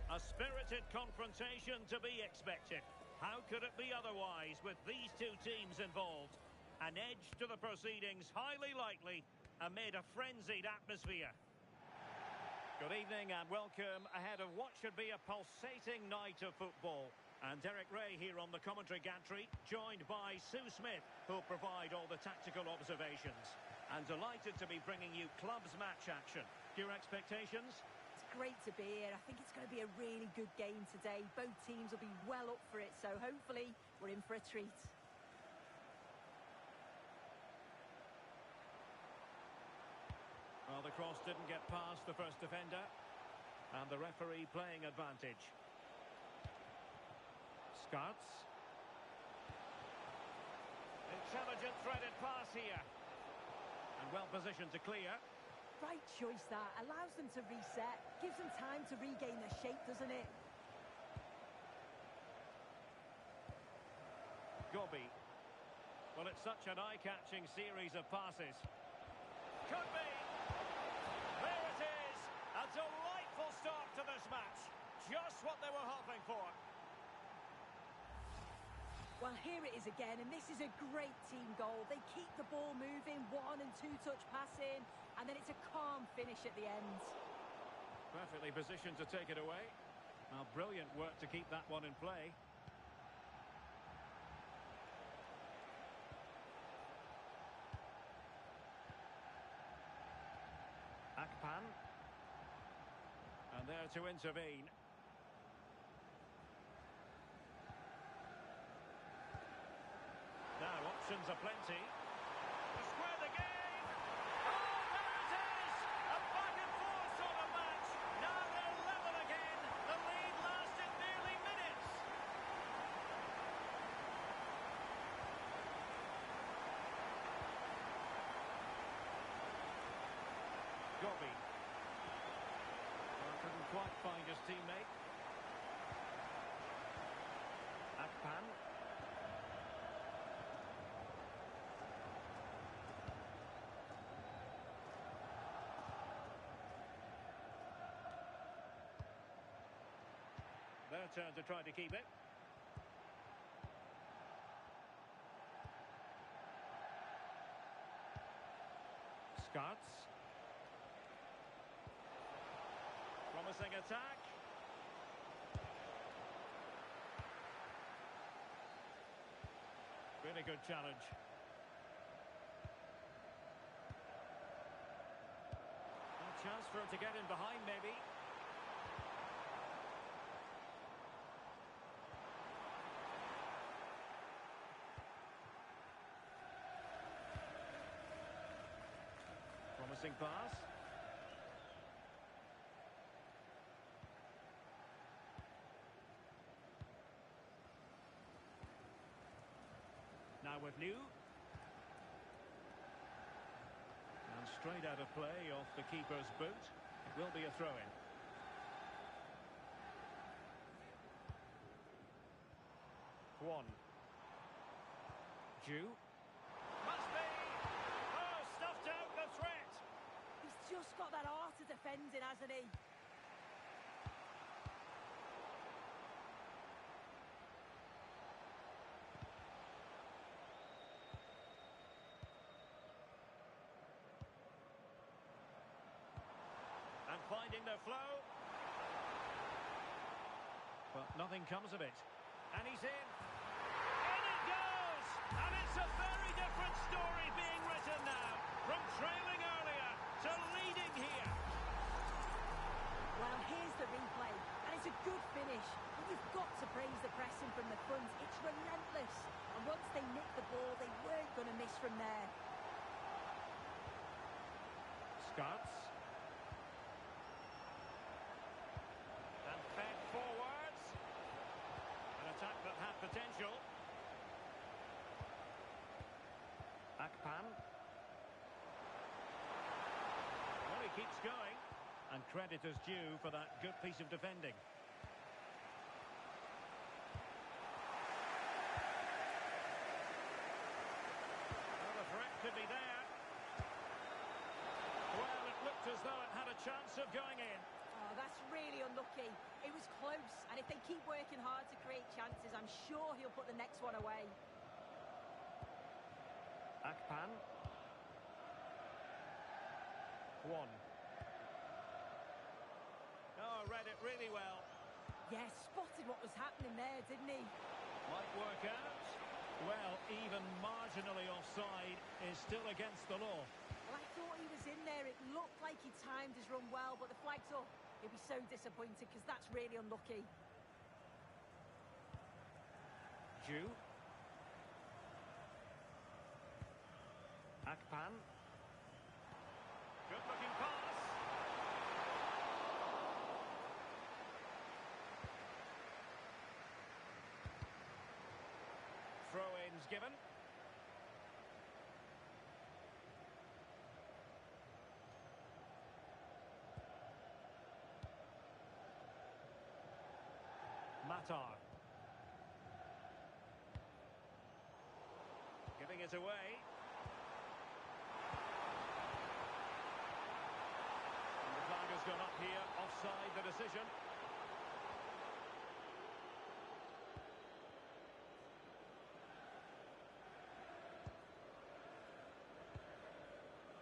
A spirited confrontation to be expected. How could it be otherwise with these two teams involved? An edge to the proceedings, highly likely, amid a frenzied atmosphere. Good evening and welcome ahead of what should be a pulsating night of football. And Derek Ray here on the commentary gantry, joined by Sue Smith, who'll provide all the tactical observations. And delighted to be bringing you clubs match action. Your expectations? Great to be here. I think it's going to be a really good game today. Both teams will be well up for it, so hopefully we're in for a treat. Well, Well, the cross didn't get past the first defender. And the referee playing advantage. Skarts. Intelligent threaded pass here. And well positioned to clear. Right choice that. Allows them to reset. Gives them time to regain their shape, doesn't it? Gobi. Well, it's such an eye-catching series of passes. Could be. There it is. A delightful start to this match. Just what they were hoping for. Well, here it is again, and this is a great team goal. They keep the ball moving, 1- and 2-touch passing, and then it's a calm finish at the end. Perfectly positioned to take it away. Well, brilliant work to keep that one in play. Akpan. And there to intervene. Now, options are plenty. To square the game. Oh, there it is! A back-and-forth sort of match. Now they're level again. The lead lasted nearly minutes. Gobi. Well, couldn't quite find his teammate. Akpan. Their turn to try to keep it. Skarts. Promising attack. Really good challenge. A chance for him to get in behind, maybe. Promising pass. Now with Liu. And straight out of play off the keeper's boot. It will be a throw-in. Kwon. Ju. Must be! Oh, stuffed out the threat! He's just got that art of defending, hasn't he? And finding the flow. But nothing comes of it. And he's in. In it goes! And it's a very different story being written now. From trailing earlier to leading here. Well, here's the replay, and it's a good finish. But you've got to praise the pressing from the front. It's relentless. And once they nicked the ball, they weren't going to miss from there. Skarts. And fed forwards. An attack that had potential. Akpan. Well, he keeps going. And credit is due for that good piece of defending. Well, the threat could be there. Well, it looked as though it had a chance of going in. Oh, that's really unlucky. It was close, and if they keep working hard to create chances, I'm sure he'll put the next one away. Akpan. Kwon. Oh, read it really well. Yeah, spotted what was happening there, didn't he? Might work out. Well, even marginally offside is still against the law. Well, I thought he was in there. It looked like he timed his run well, but the flag's up. He'll be so disappointed because that's really unlucky. Ju. Akpan. Good looking pass. given. Matar. Giving it away. And the flag has gone up here, offside the decision.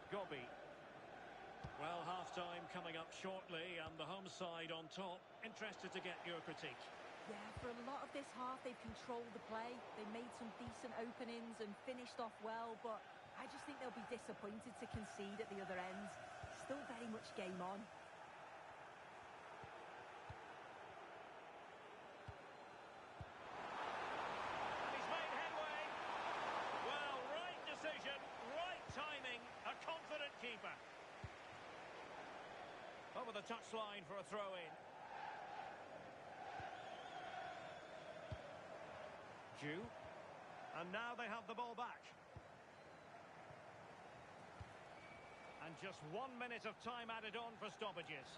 Gobi. Well, half-time coming up shortly, and the home side on top. Interested to get your critique. Yeah, for a lot of this half, they've controlled the play. They made some decent openings and finished off well, but I just think they'll be disappointed to concede at the other end. Still very much game on. And he's made headway. Well, right decision, right timing, a confident keeper. Over the touchline for a throw-in. Jew. And now they have the ball back. And just 1 minute of time added on for stoppages.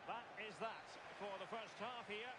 That is that for the first half here.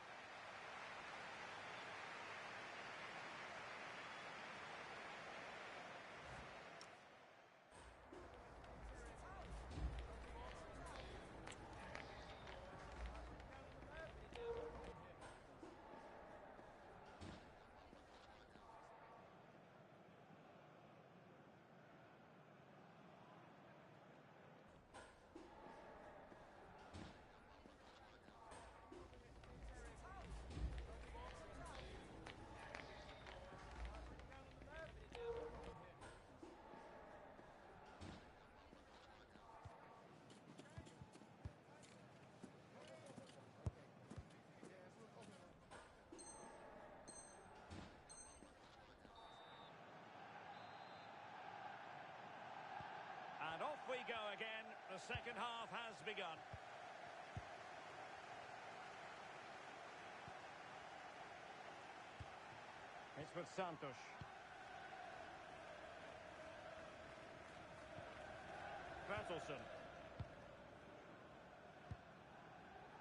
And off we go again. The second half has begun. It's with Santos. Bertelsen.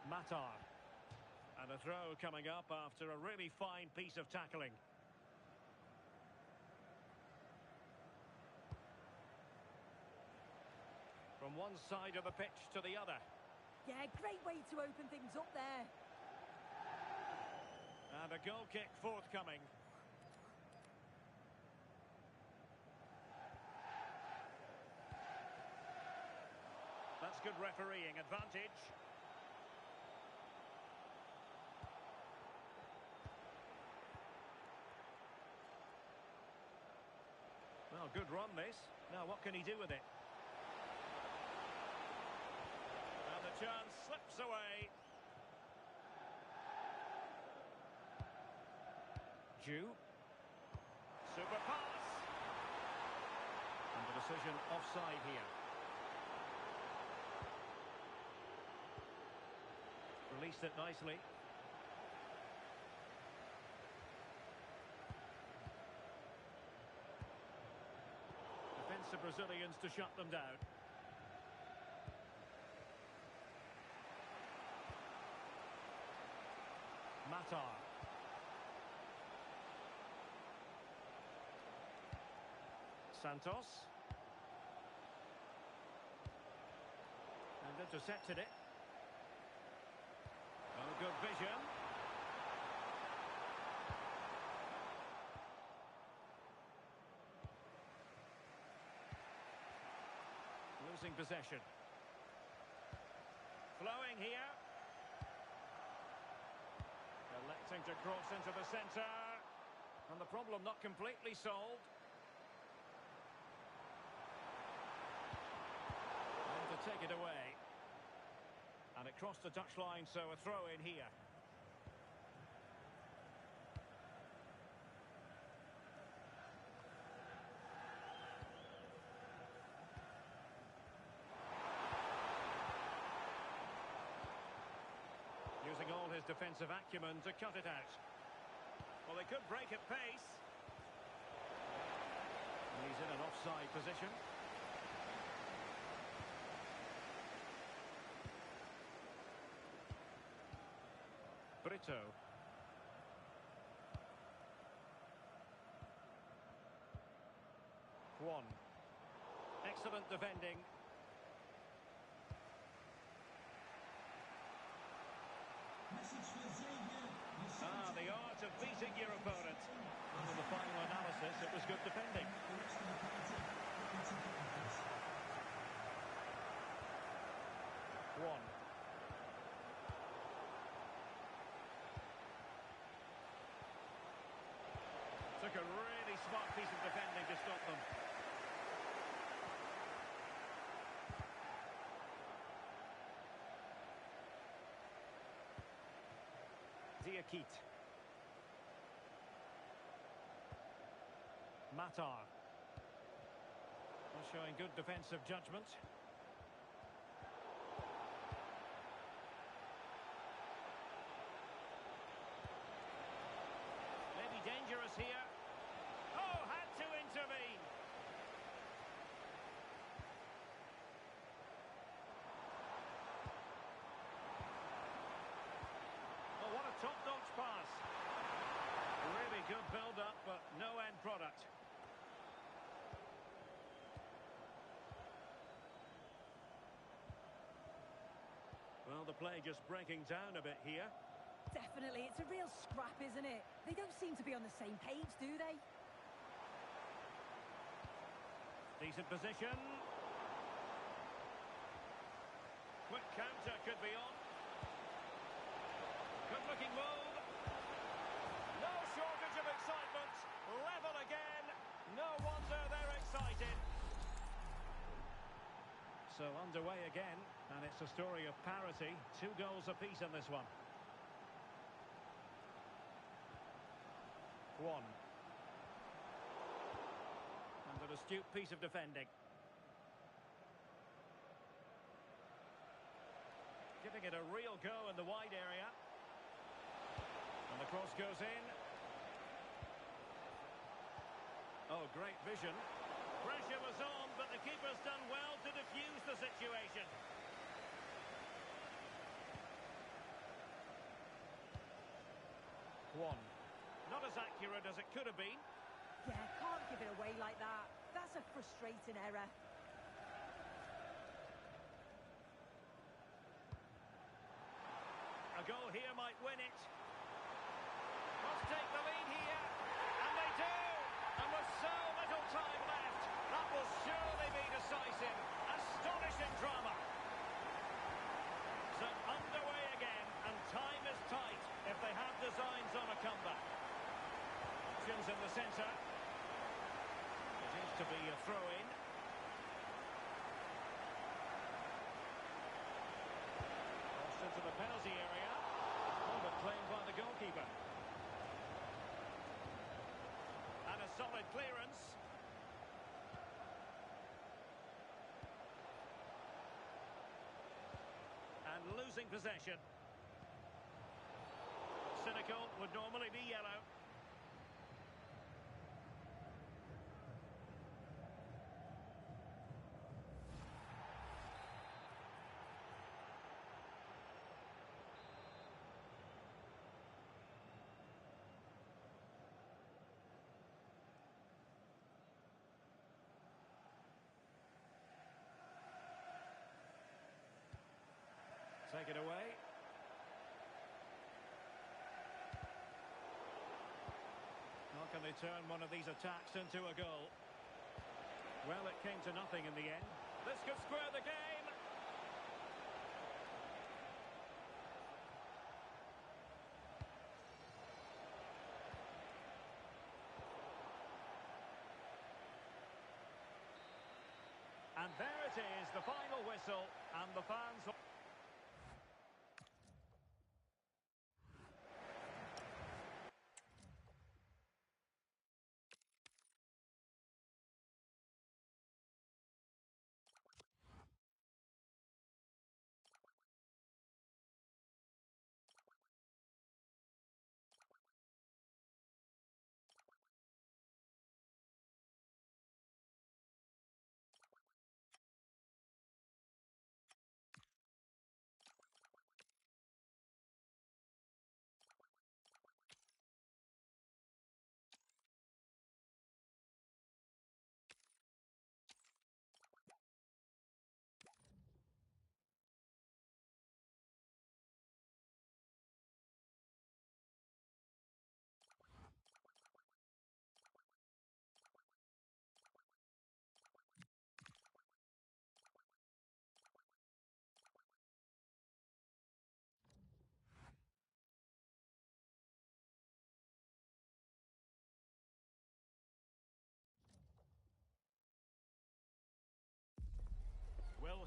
Matar. And a throw coming up after a really fine piece of tackling. From one side of the pitch to the other. Yeah, great way to open things up there. And a goal kick forthcoming. That's good refereeing advantage. Well, good run this. Now what can he do with it? And the chance slips away. Jew. Super pass. And the decision offside here. Released it nicely. Defensive Brazilians to shut them down. Matar. Santos. And intercepted it. Oh, good vision. Losing possession. Flowing here. Electing to cross into the centre. And the problem not completely solved. And to take it away. And it crossed the touchline, so a throw in here. defensive acumen to cut it out. Well, they could break at pace. And he's in an offside position. Brito. Juan. Excellent defending. The art of beating your opponent. And in the final analysis, it was good defending. Juan. Took a really smart piece of defending to stop them. Diakite. Matar. Showing good defensive judgment. Maybe dangerous here. Oh, had to intervene. Oh, what a top-notch pass. Really good build-up, but no end product. Well, the play just breaking down a bit here. Definitely, it's a real scrap, isn't it? They don't seem to be on the same page, do they? Decent position. Quick counter could be on. Good looking move. No shortage of excitement. Level again. No wonder they're excited. So underway again, and it's a story of parity. 2 goals apiece in this one. Juan. And an astute piece of defending. Giving it a real go in the wide area. And the cross goes in. Oh, great vision. Pressure was on, but the keeper's done well to defuse the situation. Juan. Not as accurate as it could have been. Yeah, can't give it away like that. That's a frustrating error. A goal here might win it. Must take the lead here. And they do! And with so little time left, that will surely be decisive. Astonishing drama. So underway again, and time is tight if they have designs on a comeback. Options in the centre. It is to be a throw-in. Crossed into the penalty area. Oh, but claimed by the goalkeeper. And a solid clearance. And losing possession. Cynical would normally be yellow. Take it away. How can they turn one of these attacks into a goal? Well, it came to nothing in the end. This could square the game. And there it is, the final whistle, and the fans...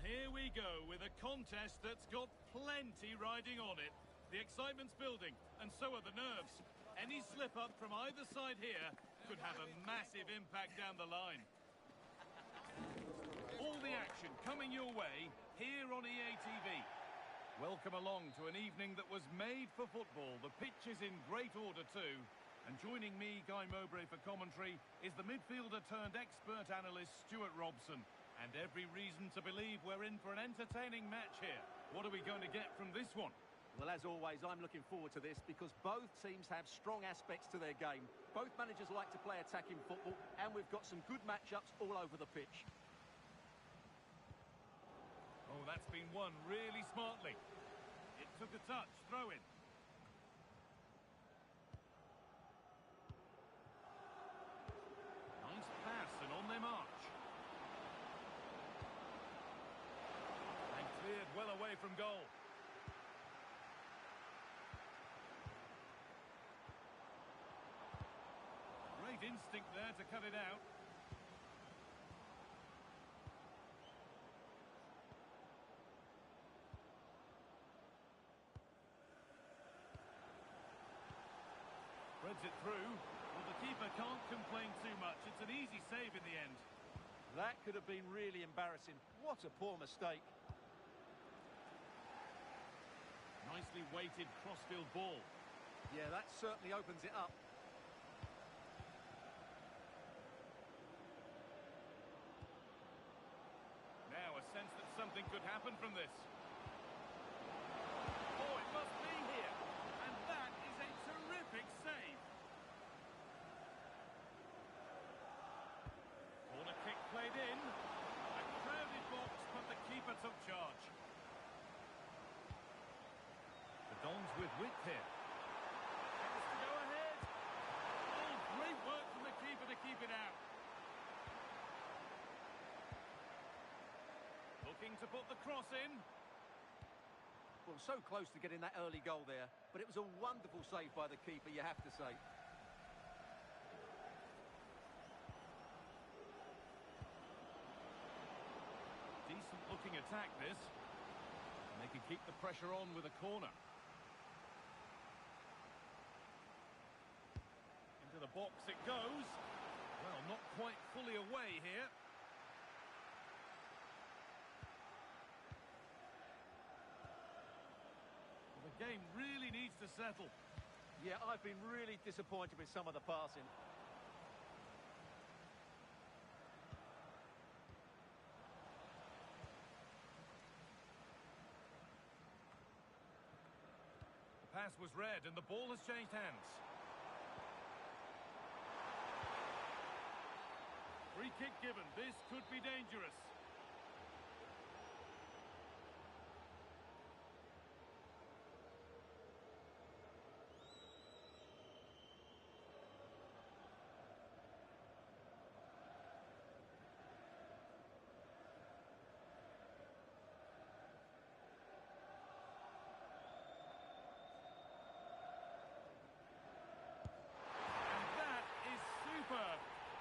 Here we go with a contest that's got plenty riding on it. The excitement's building, and so are the nerves. Any slip-up from either side here could have a massive impact down the line. All the action coming your way here on EA TV. Welcome along to an evening that was made for football. The pitch is in great order too. And joining me, Guy Mowbray, for commentary is the midfielder-turned-expert analyst Stuart Robson. And every reason to believe we're in for an entertaining match here. What are we going to get from this one? Well, as always, I'm looking forward to this because both teams have strong aspects to their game. Both managers like to play attacking football, and we've got some good matchups all over the pitch. Oh, that's been won really smartly. It took a touch, throw in. Nice pass and on their march. And cleared well away from goal. Great instinct there to cut it out. Spreads it through. Well, the keeper can't complain too much. It's an easy save in the end. That could have been really embarrassing. What a poor mistake. Nicely weighted crossfield ball. Yeah, that certainly opens it up. Now a sense that something could happen from this. Oh, it must be here. And that is a terrific save. Corner kick played in. A crowded box, but the keeper took charge. The Dons with width here. Has to go ahead. Oh, great work from the keeper to keep it out. Looking to put the cross in. Well, so close to getting that early goal there, but it was a wonderful save by the keeper, you have to say. Decent looking attack this. And they can keep the pressure on with a corner. Into the box it goes. Well, not quite fully away here. Well, the game really needs to settle. Yeah, I've been really disappointed with some of the passing. The pass was read and the ball has changed hands. Free kick given. This could be dangerous.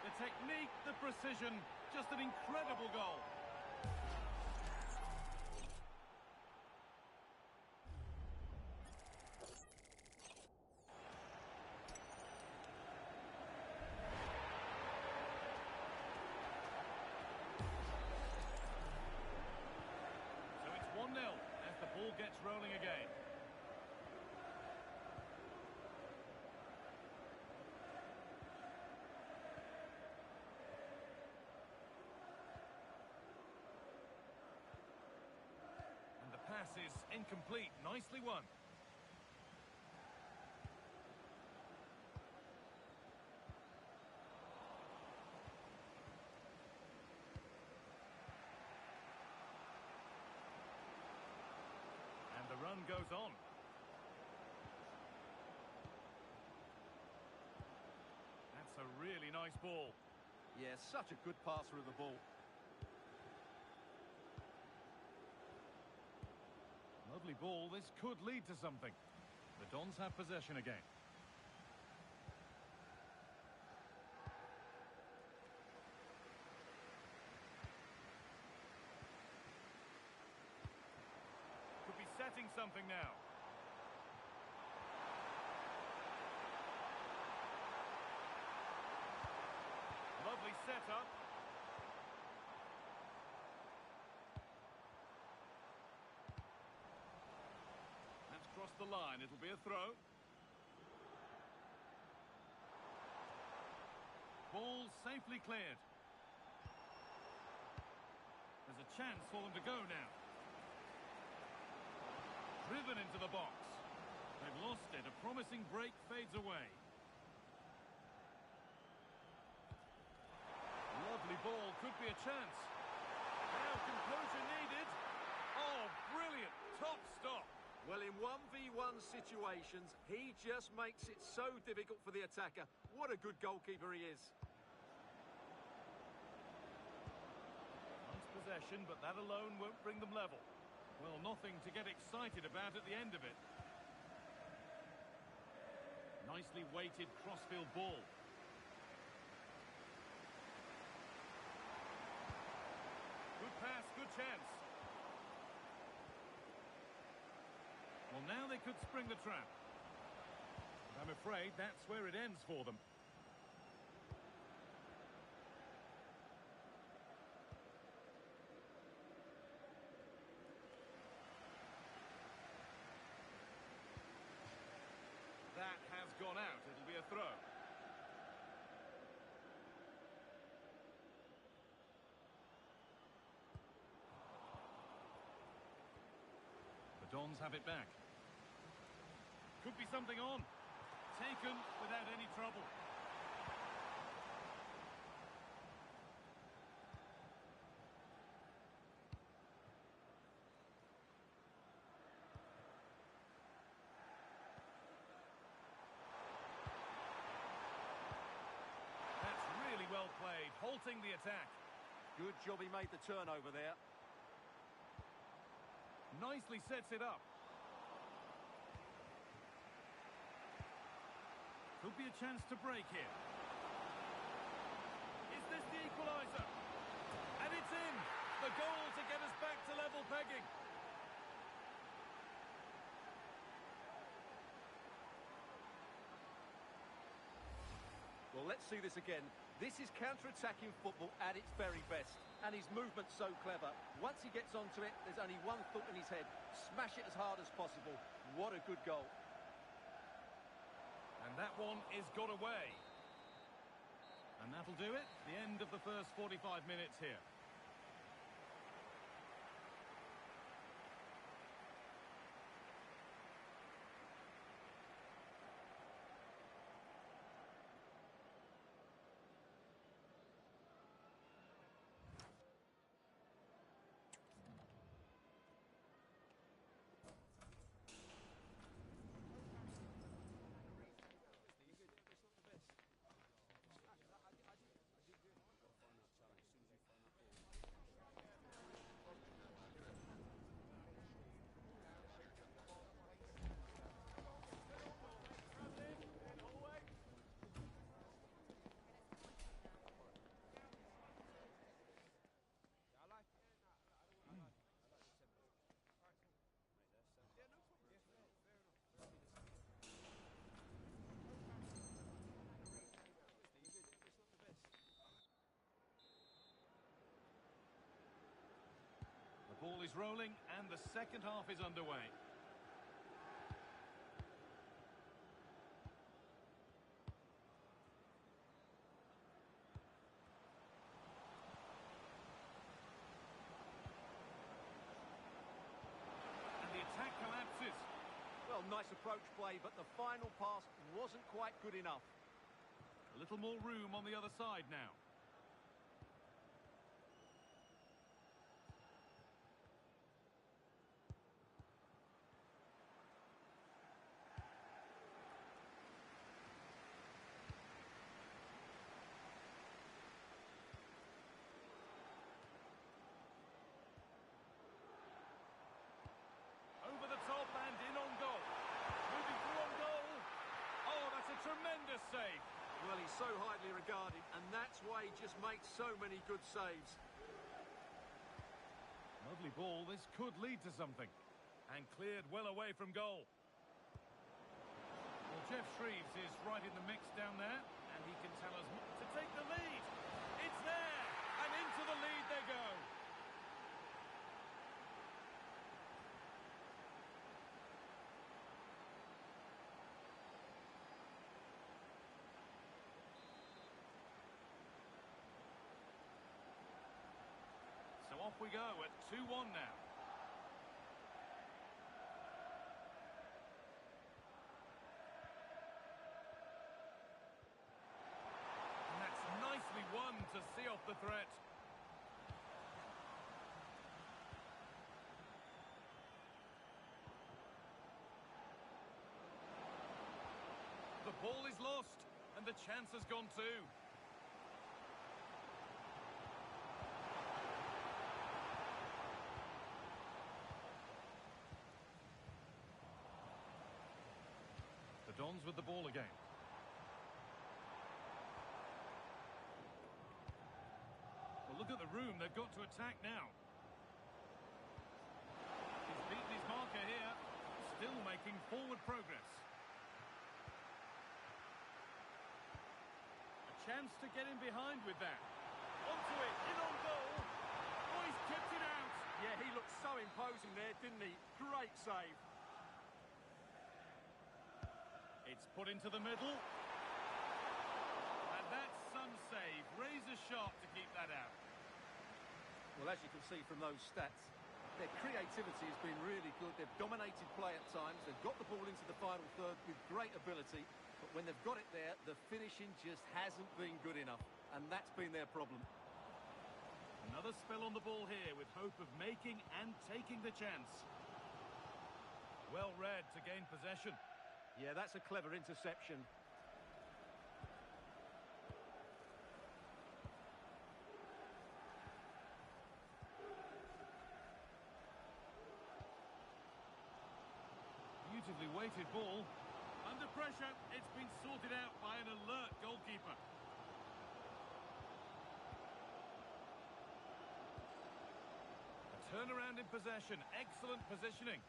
The technique, the precision, just an incredible goal. So it's 1-0 as the ball gets rolling again. Pass is incomplete. Nicely won. And the run goes on. That's a really nice ball. Yeah, such a good passer of the ball. Lovely ball. This could lead to something. The Dons have possession again. creating something now. Lovely setup. That's crossed the line. It'll be a throw. Ball safely cleared. There's a chance for them to go now. Driven into the box. They've lost it. A promising break fades away. Lovely ball. Could be a chance. Now composure needed. Oh, brilliant. Top stop. Well, in 1v1 situations, he just makes it so difficult for the attacker. What a good goalkeeper he is. Nice possession, but that alone won't bring them level. Well, nothing to get excited about at the end of it. Nicely weighted crossfield ball. Good pass, good chance. Well, now they could spring the trap. But I'm afraid that's where it ends for them. That has gone out. It'll be a throw. The Dons have it back. Could be something on. Taken without any trouble. That's really well played, halting the attack. Good job he made the turnover there. Nicely sets it up. Could be a chance to break here. Is this the equaliser? And it's in! The goal to get us back to level pegging. Well, let's see this again. This is counter-attacking football at its very best. And his movement's so clever. Once he gets onto it, there's only one thought in his head. Smash it as hard as possible. What a good goal. And that one is got away. And that'll do it. The end of the first 45 minutes here. The ball is rolling and the second half is underway. And the attack collapses. Well, nice approach play, but the final pass wasn't quite good enough. A little more room on the other side now. Over the top and in on goal. Moving through on goal. Oh, that's a tremendous save. Well, he's so highly regarded, and that's why he just makes so many good saves. Lovely ball. This could lead to something. And cleared well away from goal. Well, Jeff Shreves is right in the mix down there, and he can tell us to take the lead. It's there, and into the lead they go. So off we go at 2-1 now. Nicely won to see off the threat. The ball is lost, and the chance has gone too. The Dons with the ball again. Look at the room they've got to attack now. He's beaten his marker here, still making forward progress. A chance to get in behind with that. Onto it, in on goal. Oh, he's tipped it out. Yeah, he looked so imposing there, didn't he? Great save. It's put into the middle. And that's some save. Razor sharp to keep that out. Well, as you can see from those stats, their creativity has been really good. They've dominated play at times. They've got the ball into the final third with great ability. But when they've got it there, the finishing just hasn't been good enough. And that's been their problem. Another spell on the ball here with hope of making and taking the chance. Well read to gain possession. Yeah, that's a clever interception. Beautifully weighted ball. Under pressure, it's been sorted out by an alert goalkeeper. A turnaround in possession. Excellent positioning.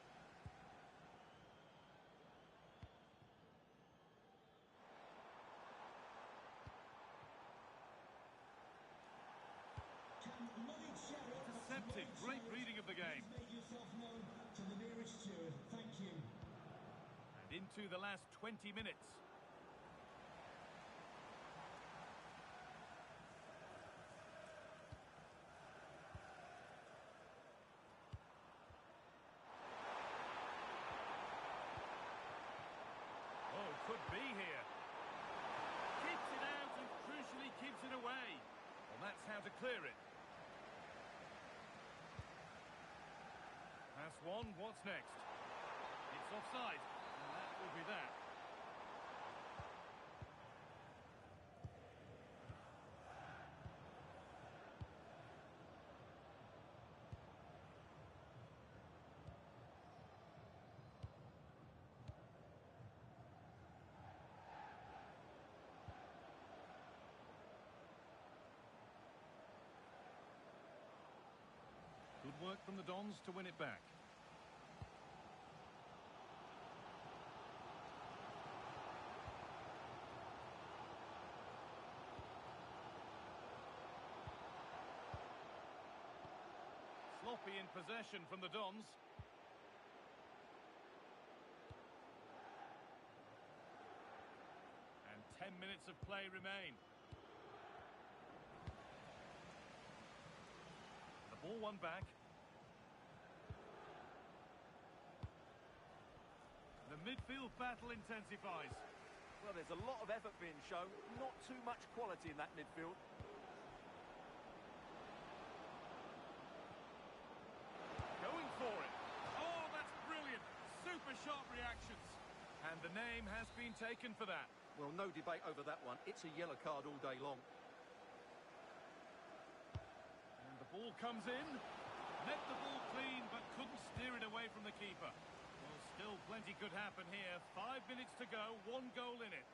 Intercepted. Great reading of the game. Make yourself known to the nearest steward. Thank you. Into the last 20 minutes. Oh, could be here. Kicks it out and crucially keeps it away. Well, that's how to clear it. Pass one, what's next? It's offside. Will be that. Good work from the Dons to win it back. Sloppy in possession from the Dons. And 10 minutes of play remain. The ball won back. The midfield battle intensifies. Well, there's a lot of effort being shown. Not too much quality in that midfield. For it. Oh, that's brilliant. Super sharp reactions. And the name has been taken for that. Well, no debate over that one. It's a yellow card all day long. And the ball comes in. Met the ball clean, but couldn't steer it away from the keeper. Well, still plenty could happen here. 5 minutes to go, 1 goal in it.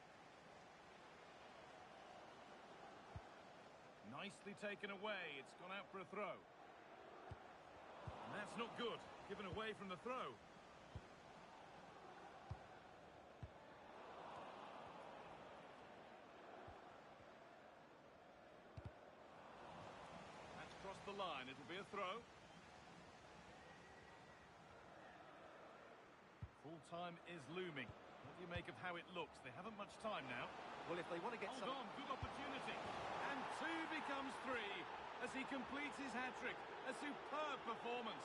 Nicely taken away. It's gone out for a throw. And that's not good. Given away from the throw. be a throw. Full time is looming. What do you make of how it looks? They haven't much time now. Well, if they want to get Hold on, good opportunity. And 2 becomes 3 as he completes his hat-trick. A superb performance.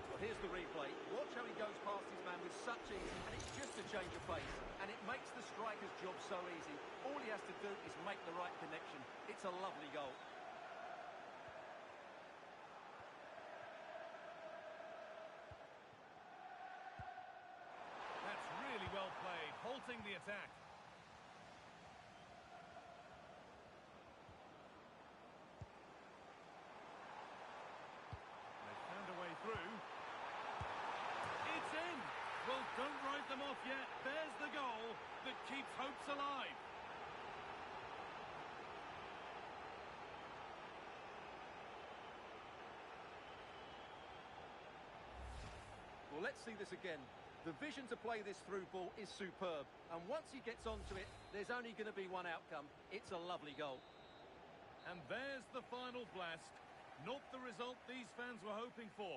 Well, here's the replay. Watch how he goes past his man with such ease, and it's just a change of pace. And it makes the striker's job so easy. All he has to do is make the right connection. It's a lovely goal. That's really well played, halting the attack. They've found a way through. It's in! Well, don't write them off yet. There's the goal that keeps hopes alive. Well, let's see this again. The vision to play this through ball is superb. And once he gets onto it, there's only going to be one outcome. It's a lovely goal. And there's the final blast. Not the result these fans were hoping for.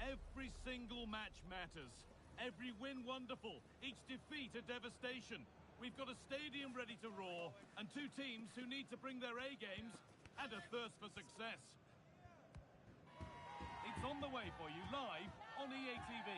Every single match matters. Every win wonderful. Each defeat a devastation. We've got a stadium ready to roar and 2 teams who need to bring their A games and a thirst for success. It's on the way for you live on EA TV.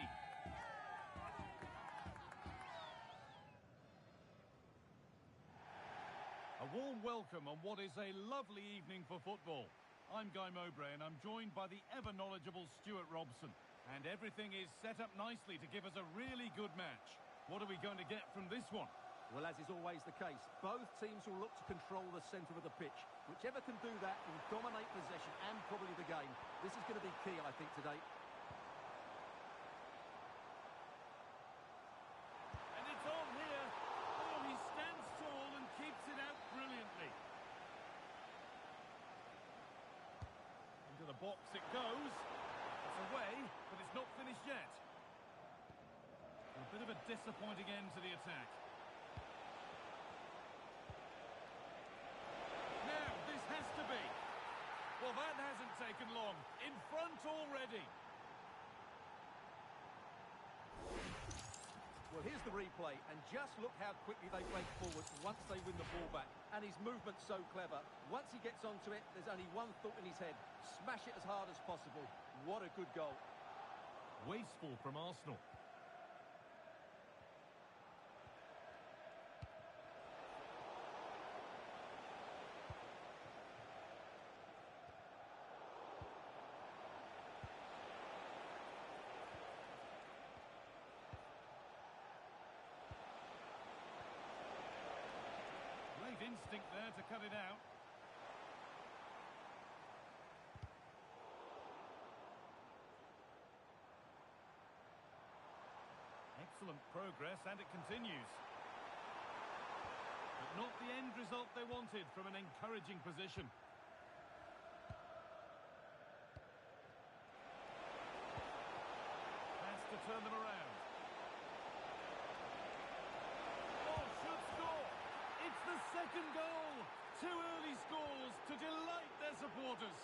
A warm welcome on what is a lovely evening for football. I'm Guy Mowbray and I'm joined by the ever-knowledgeable Stuart Robson. And everything is set up nicely to give us a really good match. What are we going to get from this one? Well, as is always the case, both teams will look to control the centre of the pitch. Whichever can do that will dominate possession and probably the game. This is going to be key, I think, today. And it's on here. Oh, he stands tall and keeps it out brilliantly. box it goes. It's away, but it's not finished yet. A bit of a disappointing end to the attack. Now, this has to be. Well, that hasn't taken long. In front already. Well, here's the replay, and just look how quickly they break forward once they win the ball back. And his movement's so clever. Once he gets onto it, there's only one thought in his head. Smash it as hard as possible. What a good goal. Wasteful from Arsenal. Great instinct there to cut it out. Excellent progress, and it continues. But not the end result they wanted from an encouraging position. Has to turn them around. Oh, should score! It's the second goal! Two early scores to delight their supporters.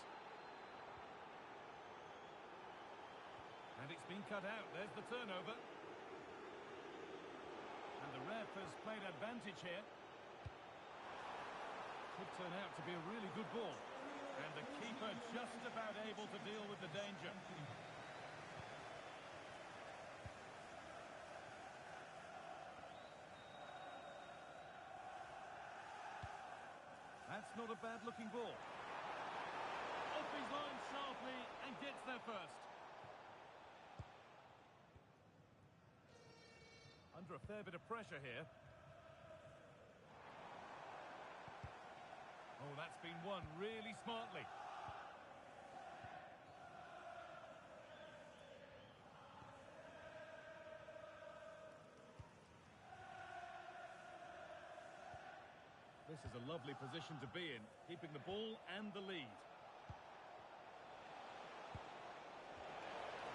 And it's been cut out. There's the turnover. And the ref has played advantage here. Could turn out to be a really good ball. And the keeper just about able to deal with the danger. That's not a bad-looking ball. Off his line sharply and gets there first. Under a fair bit of pressure here. Oh, that's been won really smartly. This is a lovely position to be in, keeping the ball and the lead.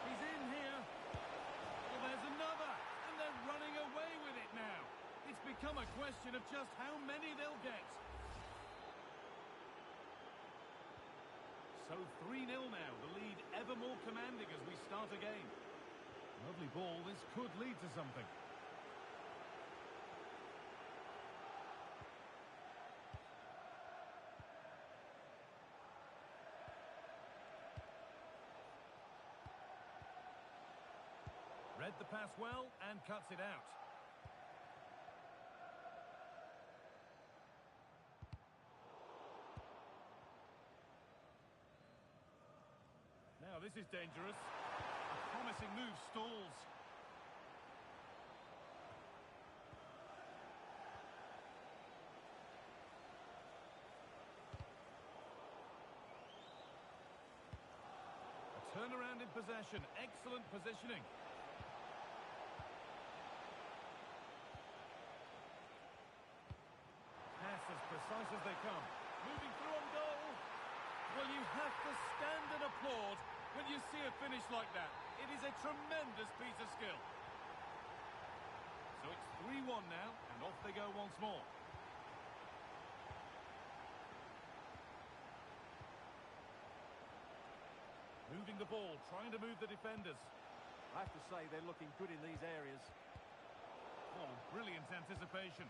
He's in here. Well, there's another. They're running away with it now. It's become a question of just how many they'll get. So 3-0 now, the lead ever more commanding as we start again. Lovely ball, this could lead to something. Read the pass well and cuts it out. Now this is dangerous. A promising move stalls. A turnaround in possession. Excellent positioning. As precise as they come. Moving through on goal. Well, you have to stand and applaud when you see a finish like that. It is a tremendous piece of skill. So it's 3-1 now, and off they go once more. Moving the ball, trying to move the defenders. I have to say they're looking good in these areas. Oh, brilliant anticipation.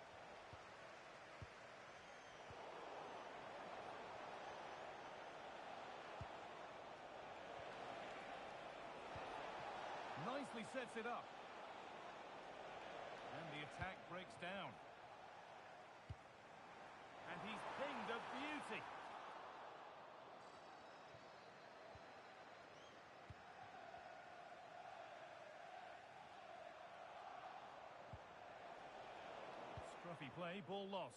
Nicely sets it up. And the attack breaks down. And he's pinged a beauty. Scruffy play, ball lost.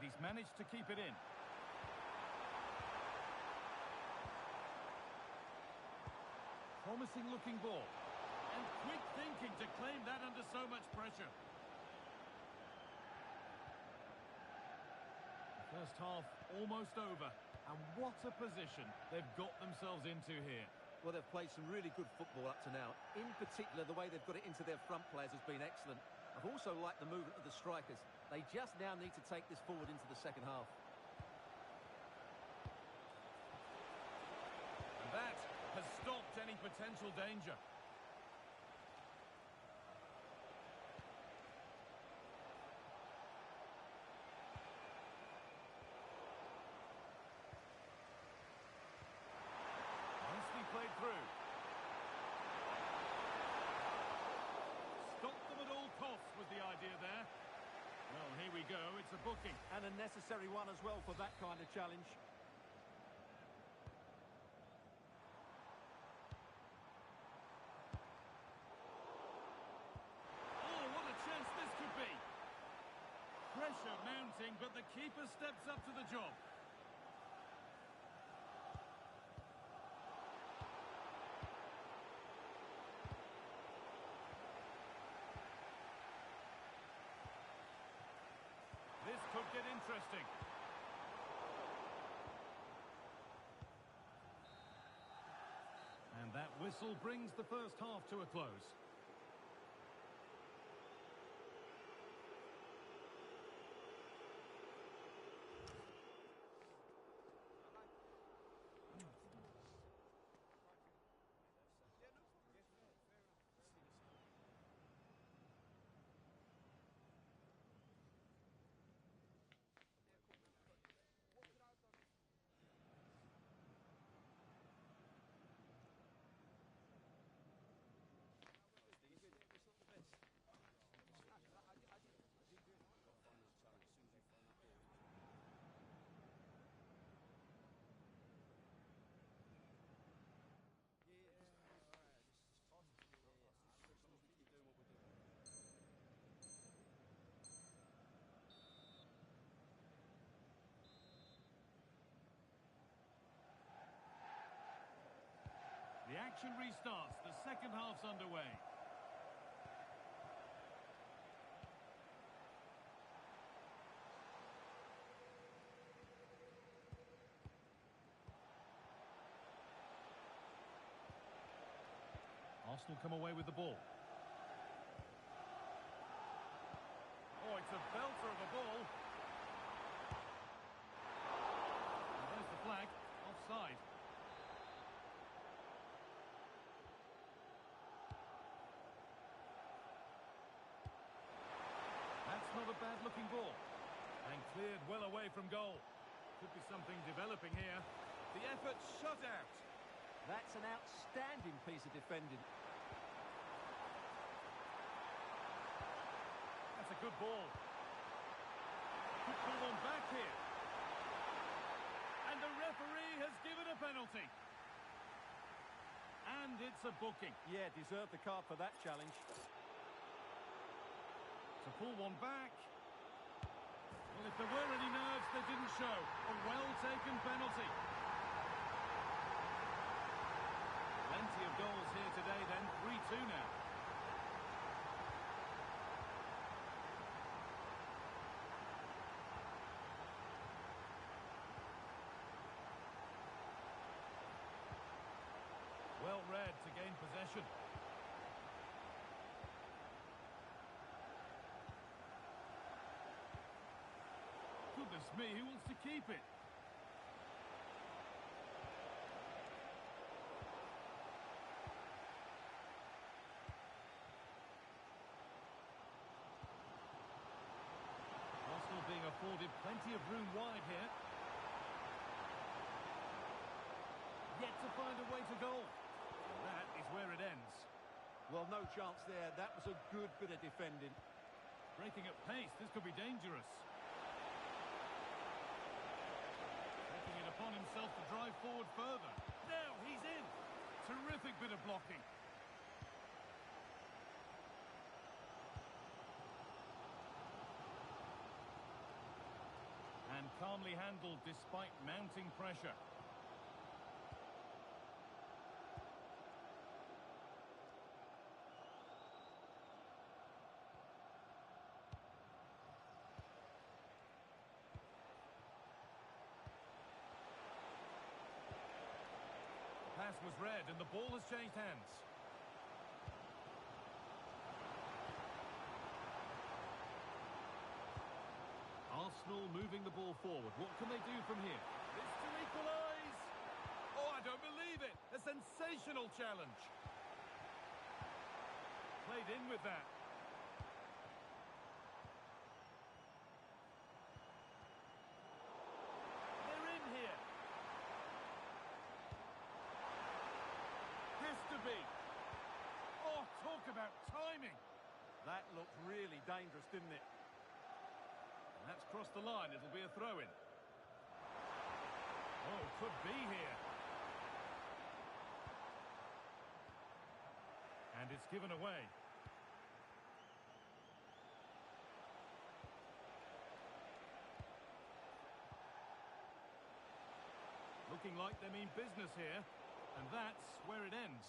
He's managed to keep it in. Promising looking ball. And quick defend that under so much pressure. The first half almost over. And what a position they've got themselves into here. Well, they've played some really good football up to now. In particular, the way they've got it into their front players has been excellent. I've also liked the movement of the strikers. They just now need to take this forward into the second half. And that has stopped any potential danger. Played through. Stop them at all costs was the idea there. Well, here we go. It's a booking. And a necessary one as well for that kind of challenge. Oh, what a chance this could be. Pressure mounting, but the keeper steps up to the job. This could get interesting. And that whistle brings the first half to a close. The action restarts. The second half's underway. Arsenal come away with the ball. Oh, it's a belter of a ball. And there's the flag. Offside. That's not a bad-looking ball. And cleared well away from goal. Could be something developing here. The effort shut out. That's an outstanding piece of defending. That's a good ball. Could pull one back here. And the referee has given a penalty. And it's a booking. Yeah, deserved the card for that challenge. To pull one back. Well, if there were any nerves, they didn't show. A well-taken penalty. Plenty of goals here today then. 3-2 now. Well read to gain possession. Goodness me, who wants to keep it? Arsenal being afforded plenty of room wide here. Yet to find a way to goal. And that is where it ends. Well, no chance there. That was a good bit of defending. Breaking at pace, this could be dangerous. Taking it upon himself to drive forward further. Now he's in. Terrific bit of blocking. And calmly handled despite mounting pressure. was read and the ball has changed hands. Arsenal moving the ball forward. What can they do from here? This to equalise! Oh, I don't believe it! A sensational challenge. Played in with that. They're in here. Has to be. Oh, talk about timing. That looked really dangerous, didn't it? And that's crossed the line. It'll be a throw-in. Oh, could be here. And it's given away. Looking like they mean business here. And that's where it ends.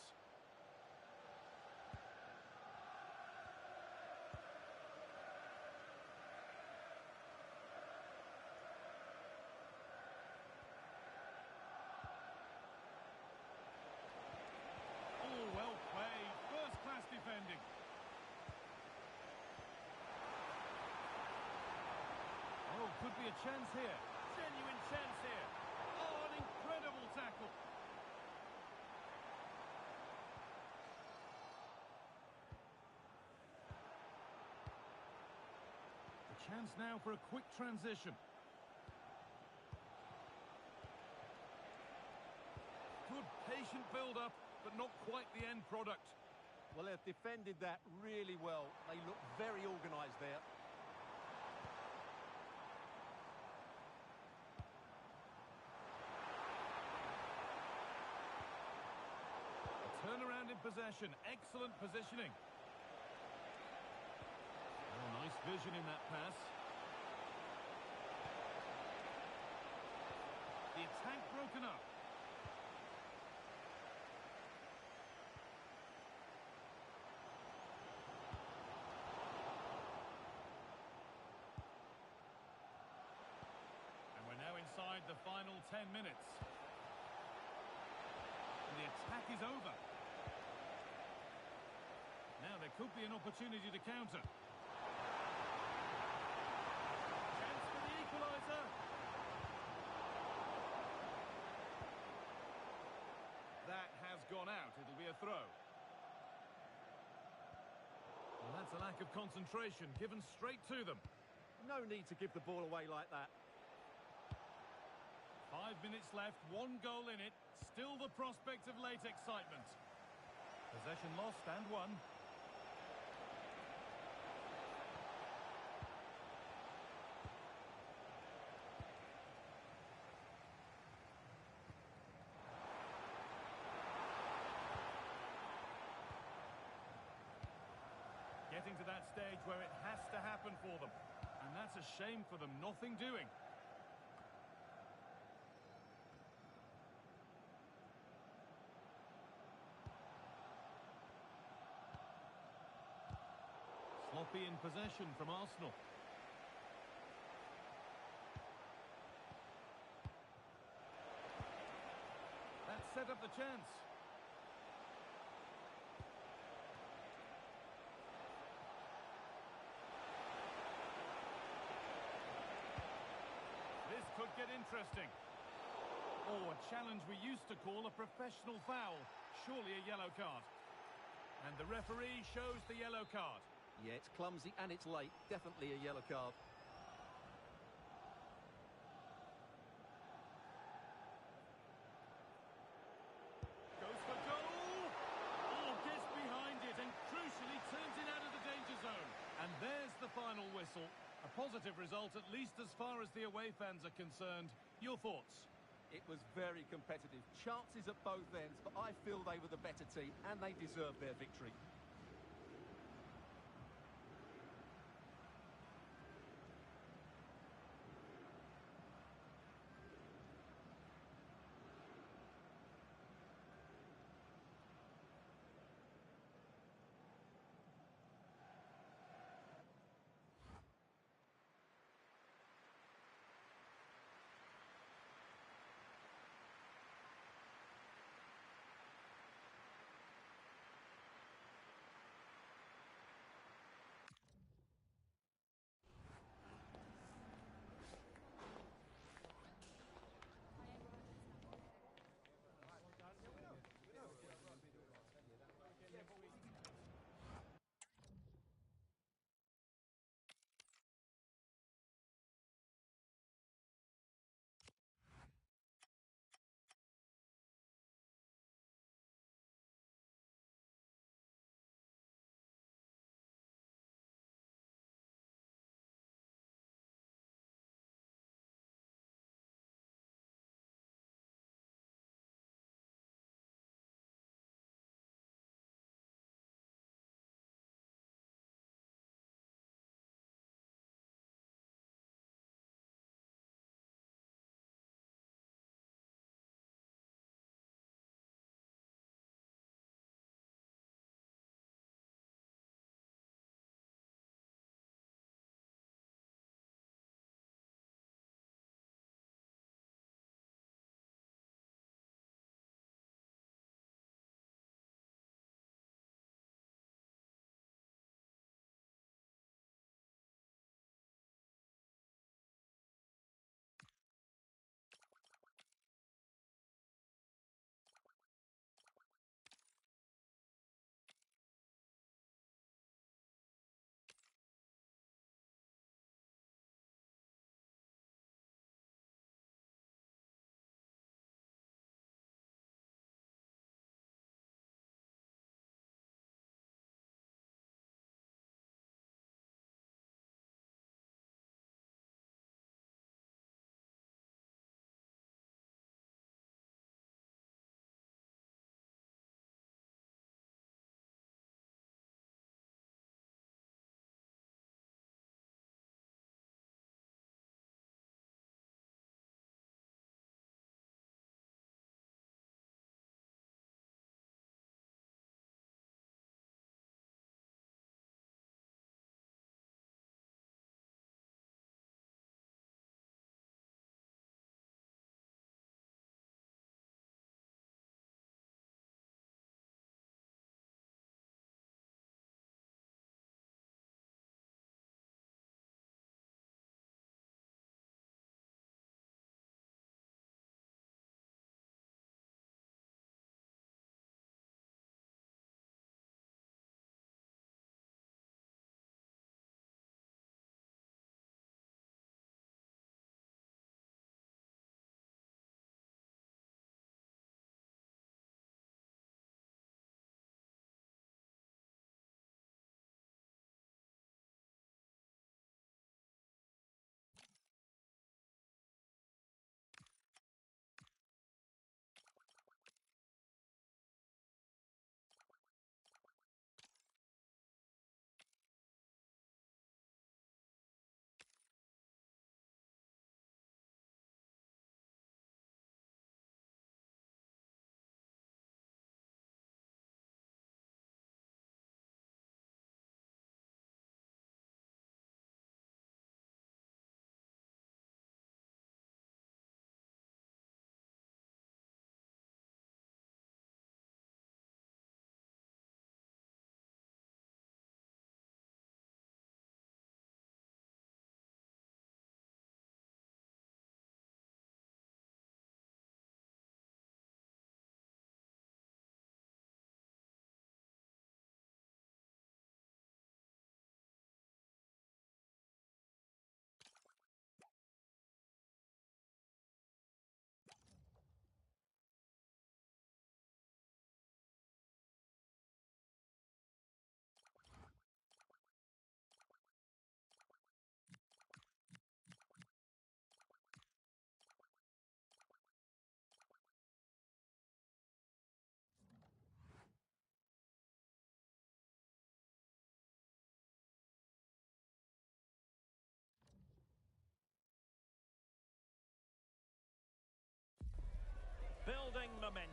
Oh, well played. First-class defending. Oh, could be a chance here. Genuine chance here. Oh, an incredible tackle. The chance now for a quick transition. Good patient build-up, but not quite the end product. Well, they've defended that really well. They look very organised there. A turnaround in possession. Excellent positioning. Oh, nice vision in that pass. The attack broken up. Inside the final 10 minutes. And the attack is over. Now there could be an opportunity to counter. Chance for the equaliser. That has gone out. It'll be a throw. Well, that's a lack of concentration, given straight to them. No need to give the ball away like that. 5 minutes left, 1 goal in it. Still the prospect of late excitement. Possession lost and won. Getting to that stage where it has to happen for them. And that's a shame for them, nothing doing. Sloppy in possession from Arsenal. That set up the chance. This could get interesting. Oh, a challenge we used to call a professional foul. Surely a yellow card. And the referee shows the yellow card. Yeah, it's clumsy and it's late. Definitely a yellow card. Goes for goal! Oh, gets behind it and crucially turns it out of the danger zone. And there's the final whistle. A positive result, at least as far as the away fans are concerned. Your thoughts? It was very competitive. Chances at both ends, but I feel they were the better team and they deserved their victory.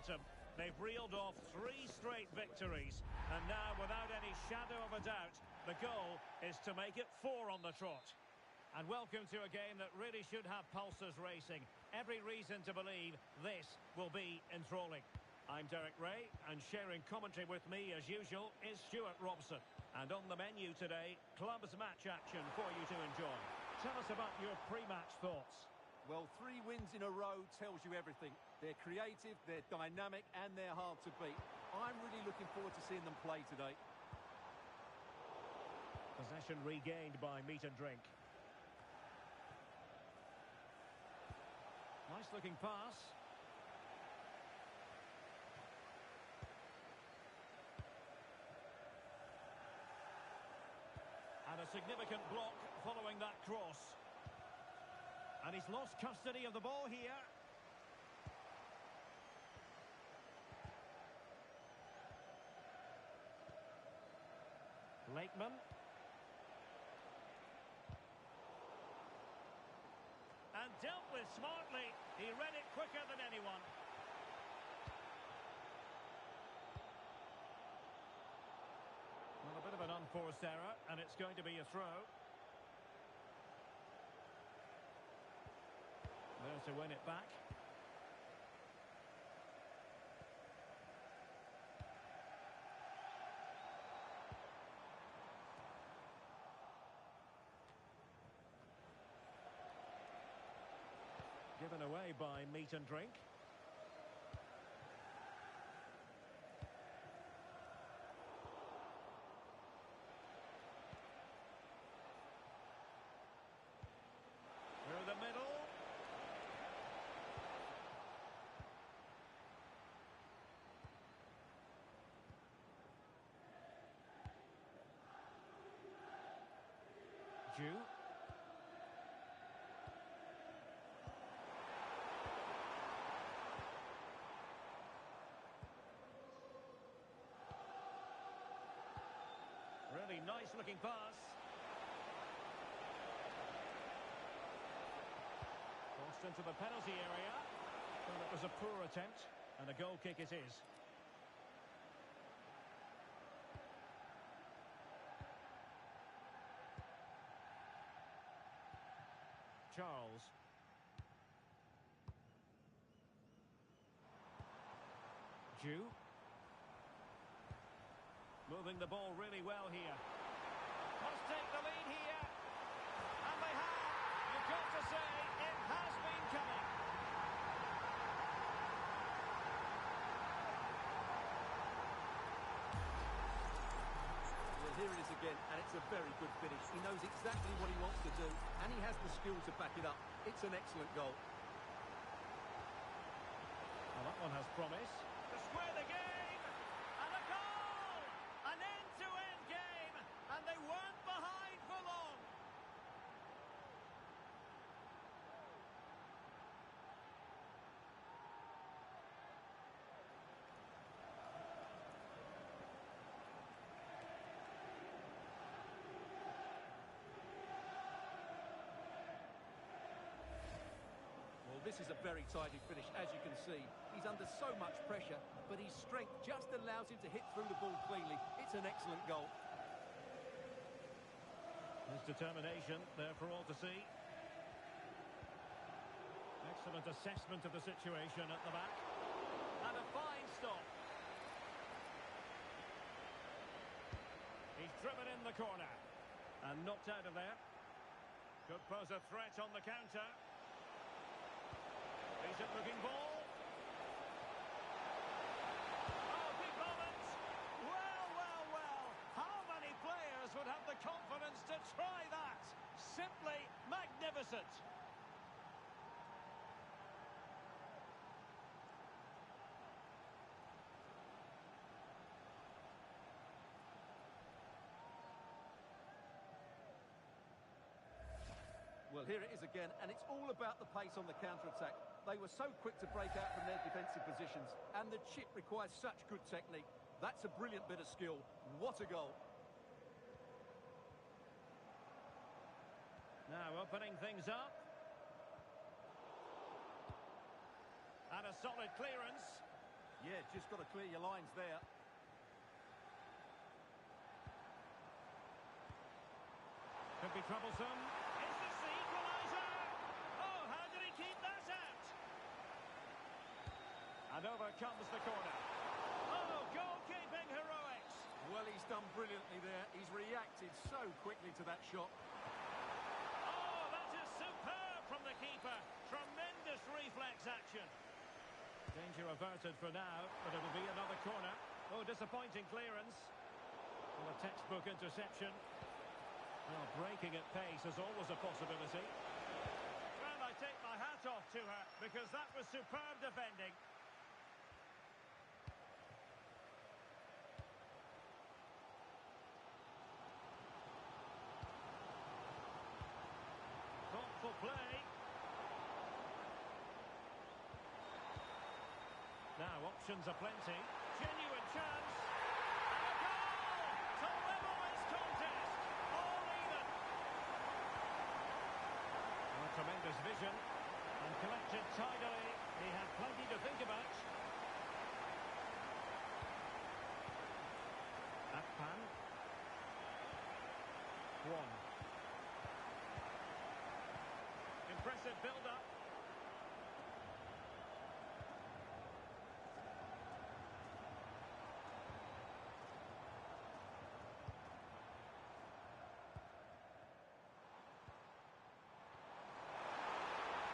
momentum. They've reeled off 3 straight victories. And now, without any shadow of a doubt, the goal is to make it 4 on the trot. And welcome to a game that really should have pulses racing. Every reason to believe this will be enthralling. I'm Derek Ray, and sharing commentary with me, as usual, is Stuart Robson. And on the menu today, clubs match action for you to enjoy. Tell us about your pre-match thoughts. Well, 3 wins in a row tells you everything. They're creative, they're dynamic, and they're hard to beat. I'm really looking forward to seeing them play today. Possession regained by Meat and Drink. Nice-looking pass. And a significant block following that cross. And he's lost custody of the ball here. Lakeman. And dealt with smartly. He read it quicker than anyone. Well, a bit of an unforced error, and it's going to be a throw. There to win it back. Given away by Meat and Drink. Through the middle. Jew. Really nice looking pass. Crossed into the penalty area. Well, it was a poor attempt, and a goal kick it is. Charles. Jew. Moving the ball really well here. Must take the lead here. And they have. You've got to say, it has been coming. Well, here it is again, and it's a very good finish. He knows exactly what he wants to do, and he has the skill to back it up. It's an excellent goal. Well, that one has promise. To square the game! And a goal! An end-to-end game! And they weren't behind for long! This is a very tidy finish, as you can see. He's under so much pressure, but his strength just allows him to hit through the ball cleanly. It's an excellent goal. His determination there for all to see. Excellent assessment of the situation at the back. And a fine stop. He's driven in the corner. And knocked out of there. Could pose a threat on the counter. Decent looking ball. Oh, big moment. Well, well, well. How many players would have the confidence to try that? Simply magnificent. Well, here it is again, and it's all about the pace on the counter-attack. They were so quick to break out from their defensive positions, and the chip requires such good technique. That's a brilliant bit of skill. What a goal. Now opening things up. And a solid clearance. Yeah, just got to clear your lines there. Could be troublesome. Is this the equaliser? Oh, how did he keep that out? And over comes the corner. Oh, goalkeeping heroics. Well, he's done brilliantly there. He's reacted so quickly to that shot. Oh, that is superb from the keeper. Tremendous reflex action. Danger averted for now, but it'll be another corner. Oh, disappointing clearance. Well, a textbook interception. Well, breaking at pace is always a possibility. Well, I take my hat off to her, because that was superb defending. Thoughtful play. Now options are plenty. Genuine chance. And a goal to level this contest. All even. Well, tremendous vision. And collected tidily. He had plenty to think about. Akpan. One. Impressive build-up.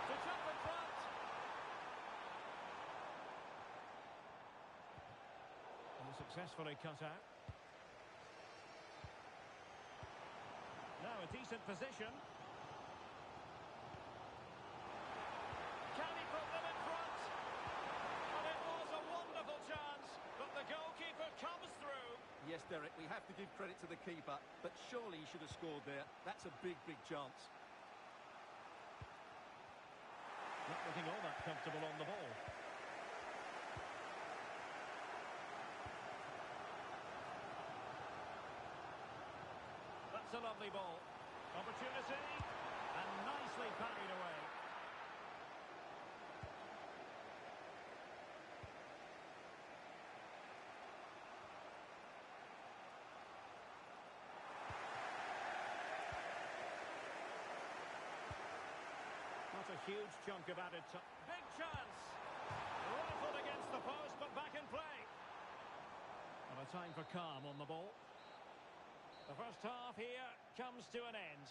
It's up in front. And successfully cut out. Now a decent position. Can he put them in front? And it was a wonderful chance, but the goalkeeper comes through. Yes, Derek, we have to give credit to the keeper, but surely he should have scored there. That's a big, big chance. Not looking all that comfortable on the ball. That's a lovely ball. Opportunity, and nicely parried away. Not a huge chunk of added time. Big chance! Rifled against the post, but back in play. And a time for calm on the ball. The first half here comes to an end.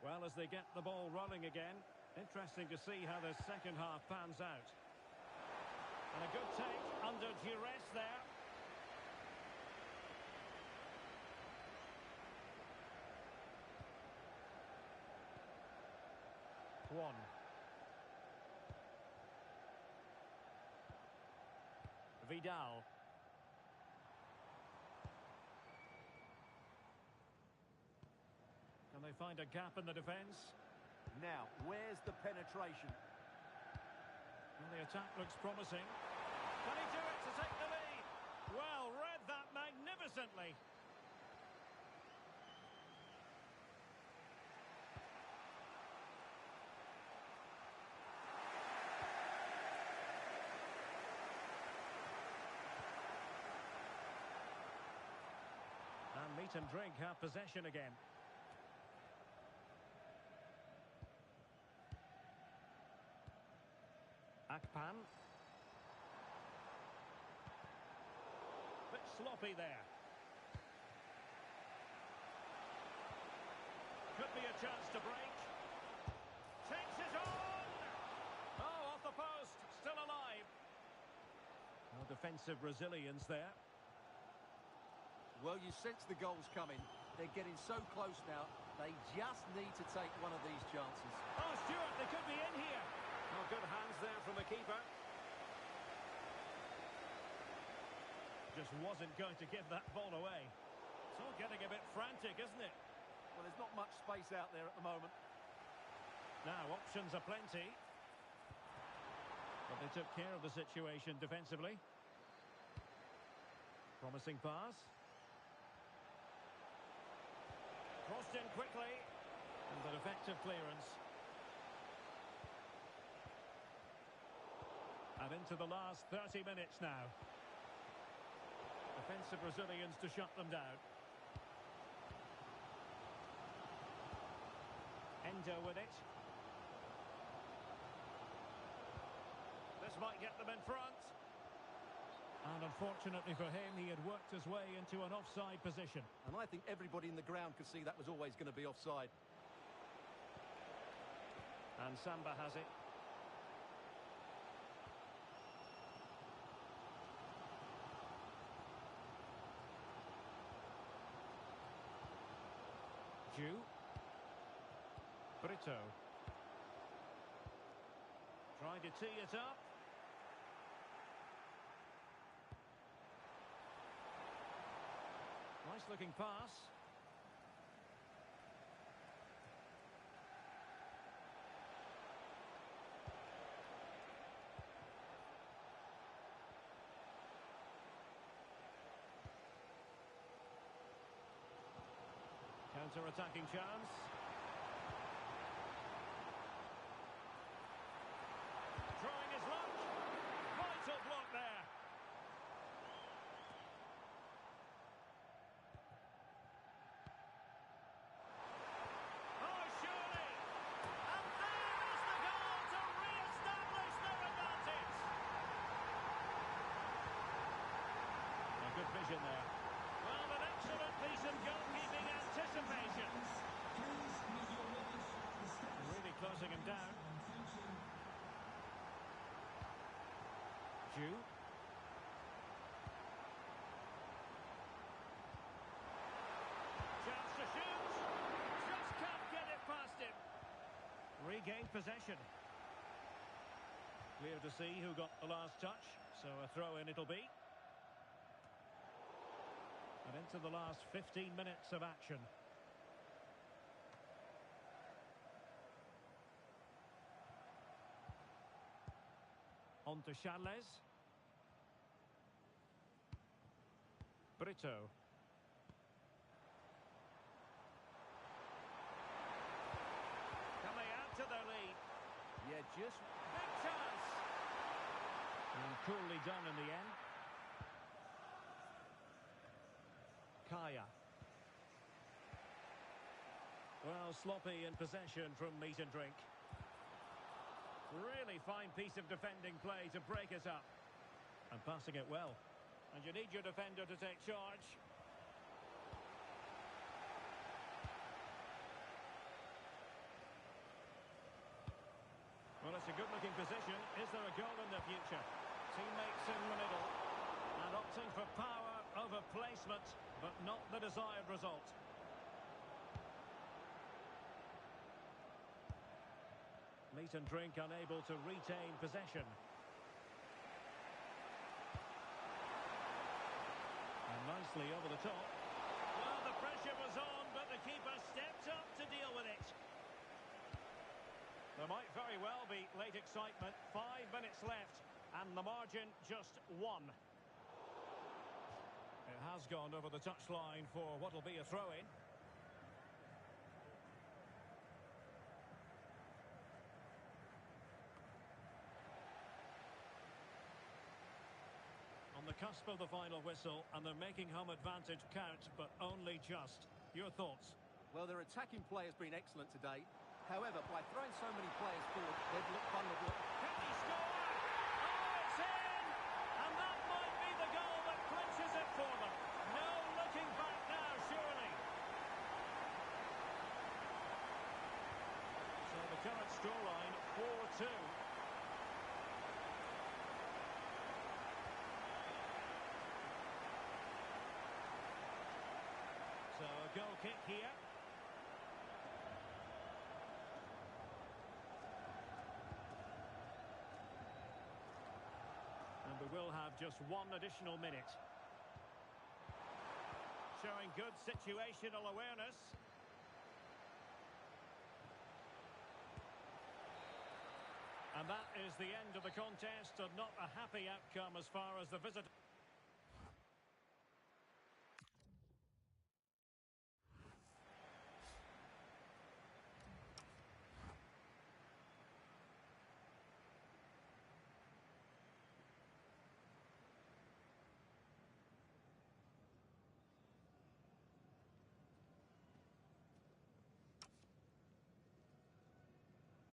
Well, as they get the ball rolling again, interesting to see how the second half pans out. And a good take under duress there. One. Vidal. Can they find a gap in the defence? Now, where's the penetration? Well, the attack looks promising. Can he do it to take the lead? Well, read that magnificently. And meat and drink have possession again. Akpan. Bit sloppy there. Could be a chance to break. Takes it on! Oh, off the post. Still alive. No defensive resilience there. Well, you sense the goals coming. They're getting so close now. They just need to take one of these chances. Oh, Stuart, they could be in here. Oh, good hands there from the keeper. just wasn't going to give that ball away. It's all getting a bit frantic, isn't it? Well, there's not much space out there at the moment. Now, options are plenty. But they took care of the situation defensively. Promising pass. Crossed in quickly. And an effective clearance. And into the last 30 minutes now. Defensive Brazilians to shut them down. Endo with it. This might get them in front. And unfortunately for him, he had worked his way into an offside position. And I think everybody in the ground could see that was always going to be offside. And Samba has it. Ju. Brito. Trying to tee it up. Nice looking pass. Counter-attacking chance. Trying his luck. Vital block there. Oh, surely. And there is the goal to re-establish their advantage. A good vision there. Well, an excellent piece of goalkeeping anticipation. Really closing him down. Ju. Chance to shoot. Just can't get it past him. Regained possession. Clear to see who got the last touch. So a throw in it'll be. And into the last 15 minutes of action. On to Charles. Brito. Can they add to their lead? Yeah, just... Big chance! And coolly done in the end. Kaya. Well, sloppy in possession from Meat and Drink. Really fine piece of defending play to break it up. And passing it well. And you need your defender to take charge. Well, it's a good-looking position. Is there a goal in the future? Teammates in the middle. And opting for power over placement, but not the desired result. Meat and Drink unable to retain possession. And nicely over the top. Well, the pressure was on, but the keeper stepped up to deal with it. There might very well be late excitement. 5 minutes left, and the margin just 1. It has gone over the touchline for what will be a throw-in. On the cusp of the final whistle, and they're making home advantage count, but only just. Your thoughts? Well, their attacking play has been excellent today. However, by throwing so many players forward, they've looked vulnerable. Can he score? Oh, it's in! And that might be the goal that clinches it for them. No looking back now, surely. So the current scoreline, 4-2. So a goal kick here. And we will have just 1 additional minute. showing good situational awareness. And that is the end of the contest, and not a happy outcome as far as the visitor.